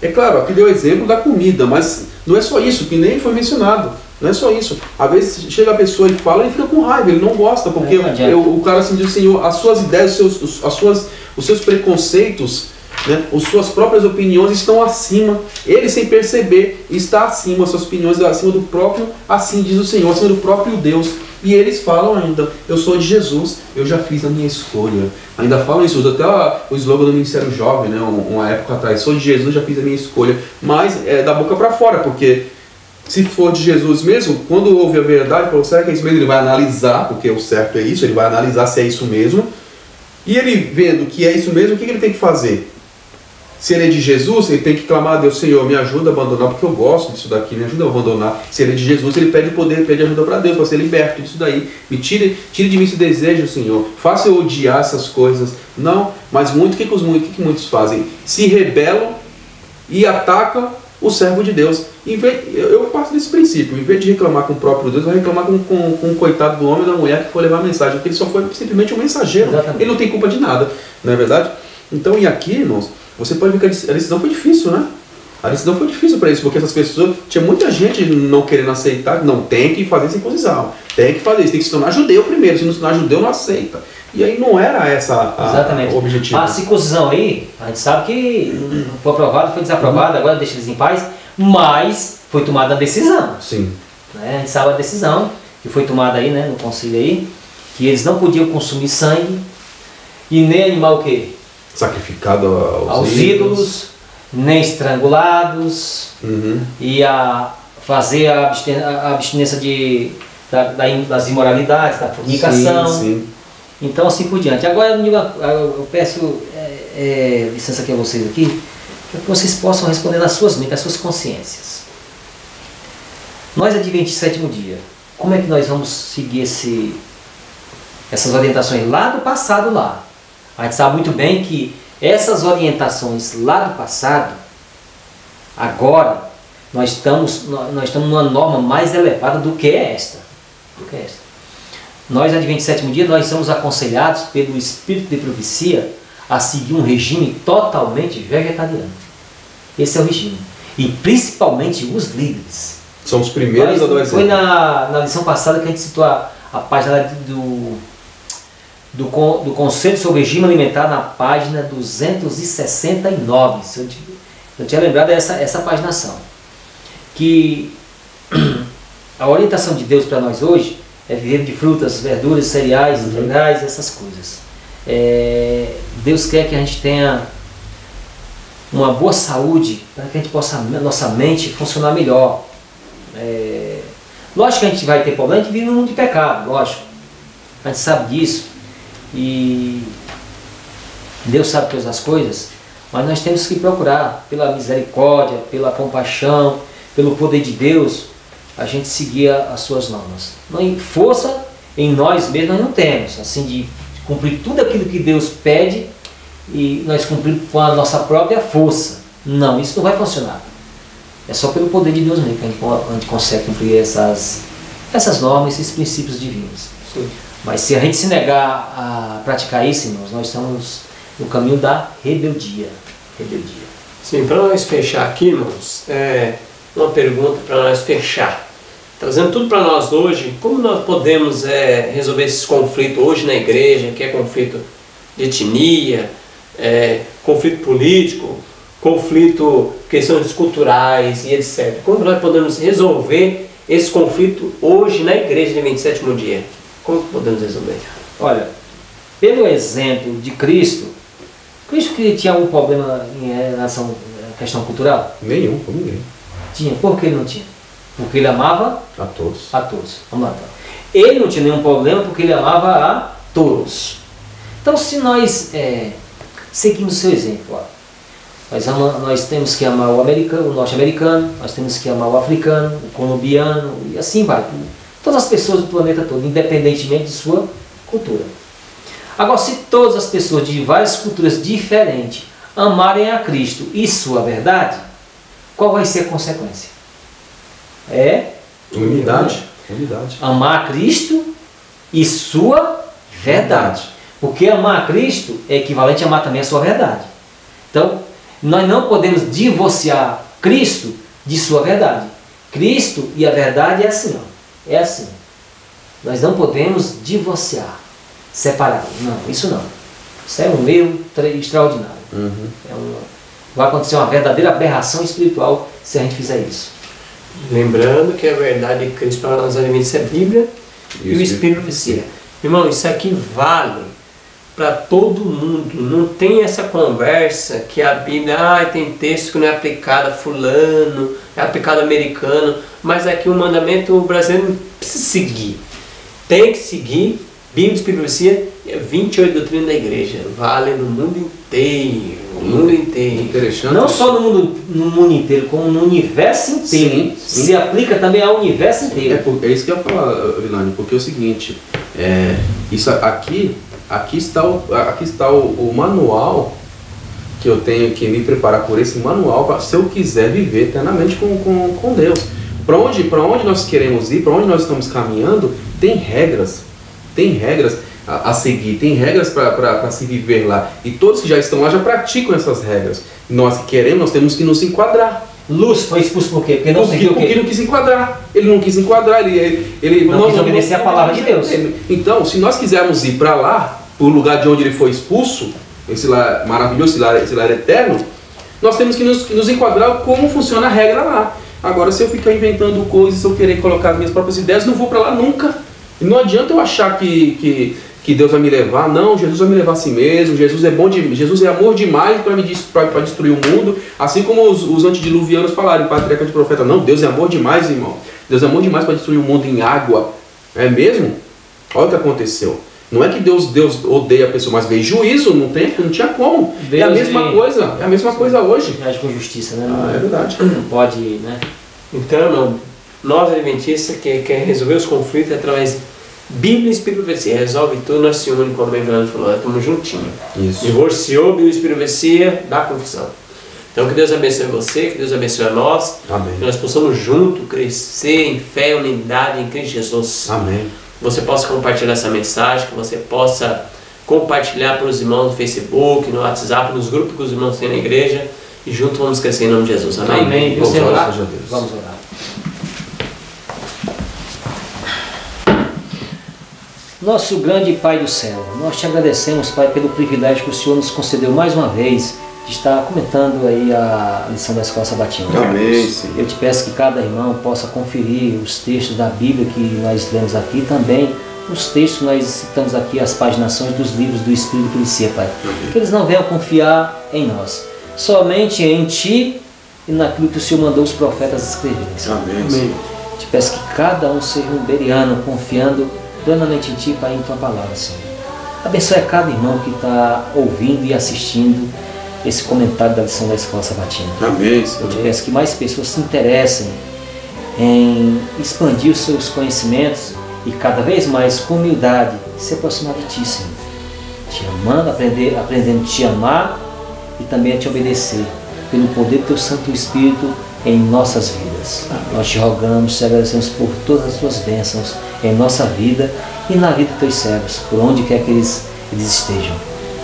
É claro, aqui deu o exemplo da comida, mas não é só isso, que nem foi mencionado. Não é só isso. Às vezes chega a pessoa e fala e fica com raiva, ele não gosta, porque o cara assim diz, Senhor, as suas ideias, os seus preconceitos, né, as suas próprias opiniões estão acima. Ele, sem perceber, está acima, as suas opiniões acima do próprio, assim diz o Senhor, acima do próprio Deus. E eles falam ainda, eu sou de Jesus, eu já fiz a minha escolha. Ainda falam isso, usa até o slogan do Ministério Jovem, né, uma época atrás, sou de Jesus, já fiz a minha escolha. Mas é da boca para fora, porque se for de Jesus mesmo, quando ouve a verdade, falou, será que é isso mesmo? Ele vai analisar, porque o certo é isso, ele vai analisar se é isso mesmo. E ele vendo que é isso mesmo, o que ele tem que fazer? Se ele é de Jesus, ele tem que clamar a Deus, Senhor, me ajuda a abandonar, porque eu gosto disso daqui, me ajuda a abandonar. Se ele é de Jesus, ele pede poder, pede ajuda para Deus, para ser liberto disso daí. Me tire de mim esse desejo, Senhor. Faça eu odiar essas coisas. Não, mas o que muitos fazem? Se rebelam e atacam o servo de Deus. Eu parto desse princípio, em vez de reclamar com o próprio Deus, eu vou reclamar com o coitado do homem ou da mulher que foi levar a mensagem, porque ele só foi simplesmente um mensageiro. Exatamente. Ele não tem culpa de nada, não é verdade? Então, e aqui, irmãos, você pode ver que a decisão foi difícil, né? A decisão foi difícil para isso, porque essas pessoas, tinha muita gente não querendo aceitar, não, tem que fazer circuncisão, tem que fazer isso, tem que se tornar judeu primeiro, se não se tornar judeu não aceita. E aí não era o objetivo. A circuncisão aí, a gente sabe que foi aprovada, foi desaprovada, agora deixa eles em paz, mas foi tomada a decisão. Sim. Né? A gente sabe a decisão que foi tomada aí, né, no concílio aí, que eles não podiam consumir sangue e nem animal o quê? Sacrificado aos ídolos, nem estrangulados, e a fazer a abstinência das imoralidades, da fornicação. Sim, sim. Então assim por diante. Agora eu peço licença aqui a vocês aqui, para que vocês possam responder nas suas mentes, nas suas consciências. Nós adventistas do sétimo dia, como é que nós vamos seguir essas orientações lá do passado lá? A gente sabe muito bem que essas orientações lá do passado, agora, nós estamos numa norma mais elevada do que esta. Nós, adventistas do sétimo dia, nós somos aconselhados pelo Espírito de Profecia a seguir um regime totalmente vegetariano. Esse é o regime. E principalmente os líderes. São os primeiros adolescentes. Foi na lição passada que a gente citou a página do Conselho sobre o Regime Alimentar, na página 269. Eu tinha lembrado essa paginação. Que a orientação de Deus para nós hoje é viver de frutas, verduras, cereais, integrais, essas coisas. Deus quer que a gente tenha uma boa saúde, para que a gente possa, nossa mente funcionar melhor. Lógico que a gente vai ter problema, a gente vive num mundo de pecado, lógico. A gente sabe disso. E Deus sabe todas as coisas, mas nós temos que procurar, pela misericórdia, pela compaixão, pelo poder de Deus, a gente seguir as suas normas. Força em nós mesmos nós não temos, assim, de cumprir tudo aquilo que Deus pede e nós cumprir com a nossa própria força. Não, isso não vai funcionar. É só pelo poder de Deus mesmo que a gente consegue cumprir essas normas, esses princípios divinos. Sim. Mas se a gente se negar a praticar isso, irmãos, nós estamos no caminho da rebeldia. Sim, para nós fechar aqui, irmãos, uma pergunta para nós fechar. Trazendo tudo para nós hoje, como nós podemos resolver esses conflitos hoje na igreja, que é conflito de etnia, conflito político, conflito, questões culturais e etc. Como nós podemos resolver esse conflito hoje na igreja de 27º dia? Como podemos resolver? Olha, pelo exemplo de Cristo que tinha algum problema em relação à questão cultural? Nenhum, com ninguém. Tinha. Por que ele não tinha? Porque ele amava a todos. Vamos lá. Então. Ele não tinha nenhum problema porque ele amava a todos. Então, se nós seguimos o seu exemplo, nós temos que amar o americano, o norte-americano, nós temos que amar o africano, o colombiano, e assim vai. Todas as pessoas do planeta todo, independentemente de sua cultura. Agora, se todas as pessoas de várias culturas diferentes amarem a Cristo e sua verdade, qual vai ser a consequência? Unidade. Amar a Cristo e sua verdade. Porque amar a Cristo é equivalente a amar também a sua verdade. Então, nós não podemos divorciar Cristo de sua verdade. Cristo e a verdade é assim, ó. É assim. Nós não podemos divorciar, separar. Não, isso não. Isso é um erro extraordinário. Vai acontecer uma verdadeira aberração espiritual se a gente fizer isso. Lembrando que a verdade de Cristo para nós alimentos é a Bíblia e o Espírito de Profecia. Irmão, isso aqui vale para todo mundo. Não tem essa conversa que a Bíblia, tem texto que não é aplicado a fulano, é aplicado a americano, mas aqui o mandamento brasileiro não precisa seguir. Tem que seguir Bíblia e Espírito de Profecia, 28 doutrinas da igreja. Vale no mundo inteiro. O mundo inteiro. Interessante. Não só no mundo inteiro, como no universo inteiro. Sim. Se aplica também ao universo inteiro. É isso que eu ia falar, Vilani, porque é o seguinte, isso aqui está o manual que eu tenho que me preparar por esse manual, se eu quiser viver eternamente com Deus. Para onde nós queremos ir, para onde nós estamos caminhando, tem regras a seguir, tem regras para se viver lá. E todos que já estão lá já praticam essas regras. Nós que queremos, nós temos que nos enquadrar. Lúcio foi expulso por quê? Porque não seguiu o quê? Porque ele não quis enquadrar. Ele não quis enquadrar, ele não quis obedecer a palavra de Deus. Então, se nós quisermos ir para lá, para o lugar de onde ele foi expulso, esse lar maravilhoso, esse lar eterno, nós temos que nos enquadrar como funciona a regra lá. Agora, se eu ficar inventando coisas, se eu querer colocar as minhas próprias ideias, não vou para lá nunca. E não adianta eu achar que Deus vai me levar. Não, Jesus vai me levar a si mesmo. Jesus é bom, Jesus é amor demais para destruir o mundo. Assim como os antediluvianos falaram em Patriarca de Profeta. Não, Deus é amor demais, irmão. Deus é amor demais para destruir o mundo em água. É mesmo? Olha o que aconteceu. Não é que Deus odeia a pessoa, mas veio juízo, não tinha como. Deus é a mesma coisa. É a mesma coisa hoje. Age com justiça, né? É verdade. Não pode, né? Então, irmão, nós adventistas que quer resolver os conflitos através de Bíblia e Espírito e Profecia. Resolve tudo, nós se unimos, como o Fernando falou, nós estamos juntinhos. Isso. Divorciou Bíblia e Espírito e Profecia, dá confusão. Então que Deus abençoe você, que Deus abençoe a nós. Amém. Que nós possamos juntos crescer em fé e unidade em Cristo Jesus. Amém. Você possa compartilhar essa mensagem, que você possa compartilhar para os irmãos no Facebook, no WhatsApp, nos grupos que os irmãos têm na igreja, e juntos vamos crescer em nome de Jesus. Amém? Amém. Vamos orar. Vamos orar. Nosso grande Pai do céu, nós te agradecemos, Pai, pelo privilégio que o Senhor nos concedeu mais uma vez de estar comentando aí a lição da Escola Sabatina. Amém, Senhor. Eu te peço que cada irmão possa conferir os textos da Bíblia que nós lemos aqui, também os textos que nós citamos aqui, as paginações dos livros do Espírito e Profecia, Pai. Amém. Que eles não venham confiar em nós, somente em Ti e naquilo que o Senhor mandou os profetas escreverem. Amém. Amém. Te peço que cada um seja um beriano, confiando plenamente em Ti, Pai, em Tua palavra, Senhor. Abençoe a cada irmão que está ouvindo e assistindo esse comentário da lição da Escola Sabatina. Amém, Eu Senhor. te peço que mais pessoas se interessem em expandir os seus conhecimentos e cada vez mais com humildade se aproximar de Ti, Senhor. Te amando, aprendendo a Te amar e também a Te obedecer pelo poder do Teu Santo Espírito em nossas vidas. Nós te rogamos, te agradecemos por todas as Tuas bênçãos em nossa vida e na vida dos Teus servos, por onde quer que eles estejam.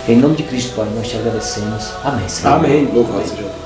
Em nome de Cristo, Pai, nós te agradecemos. Amém, Senhor. Amém. Louvado seja Deus.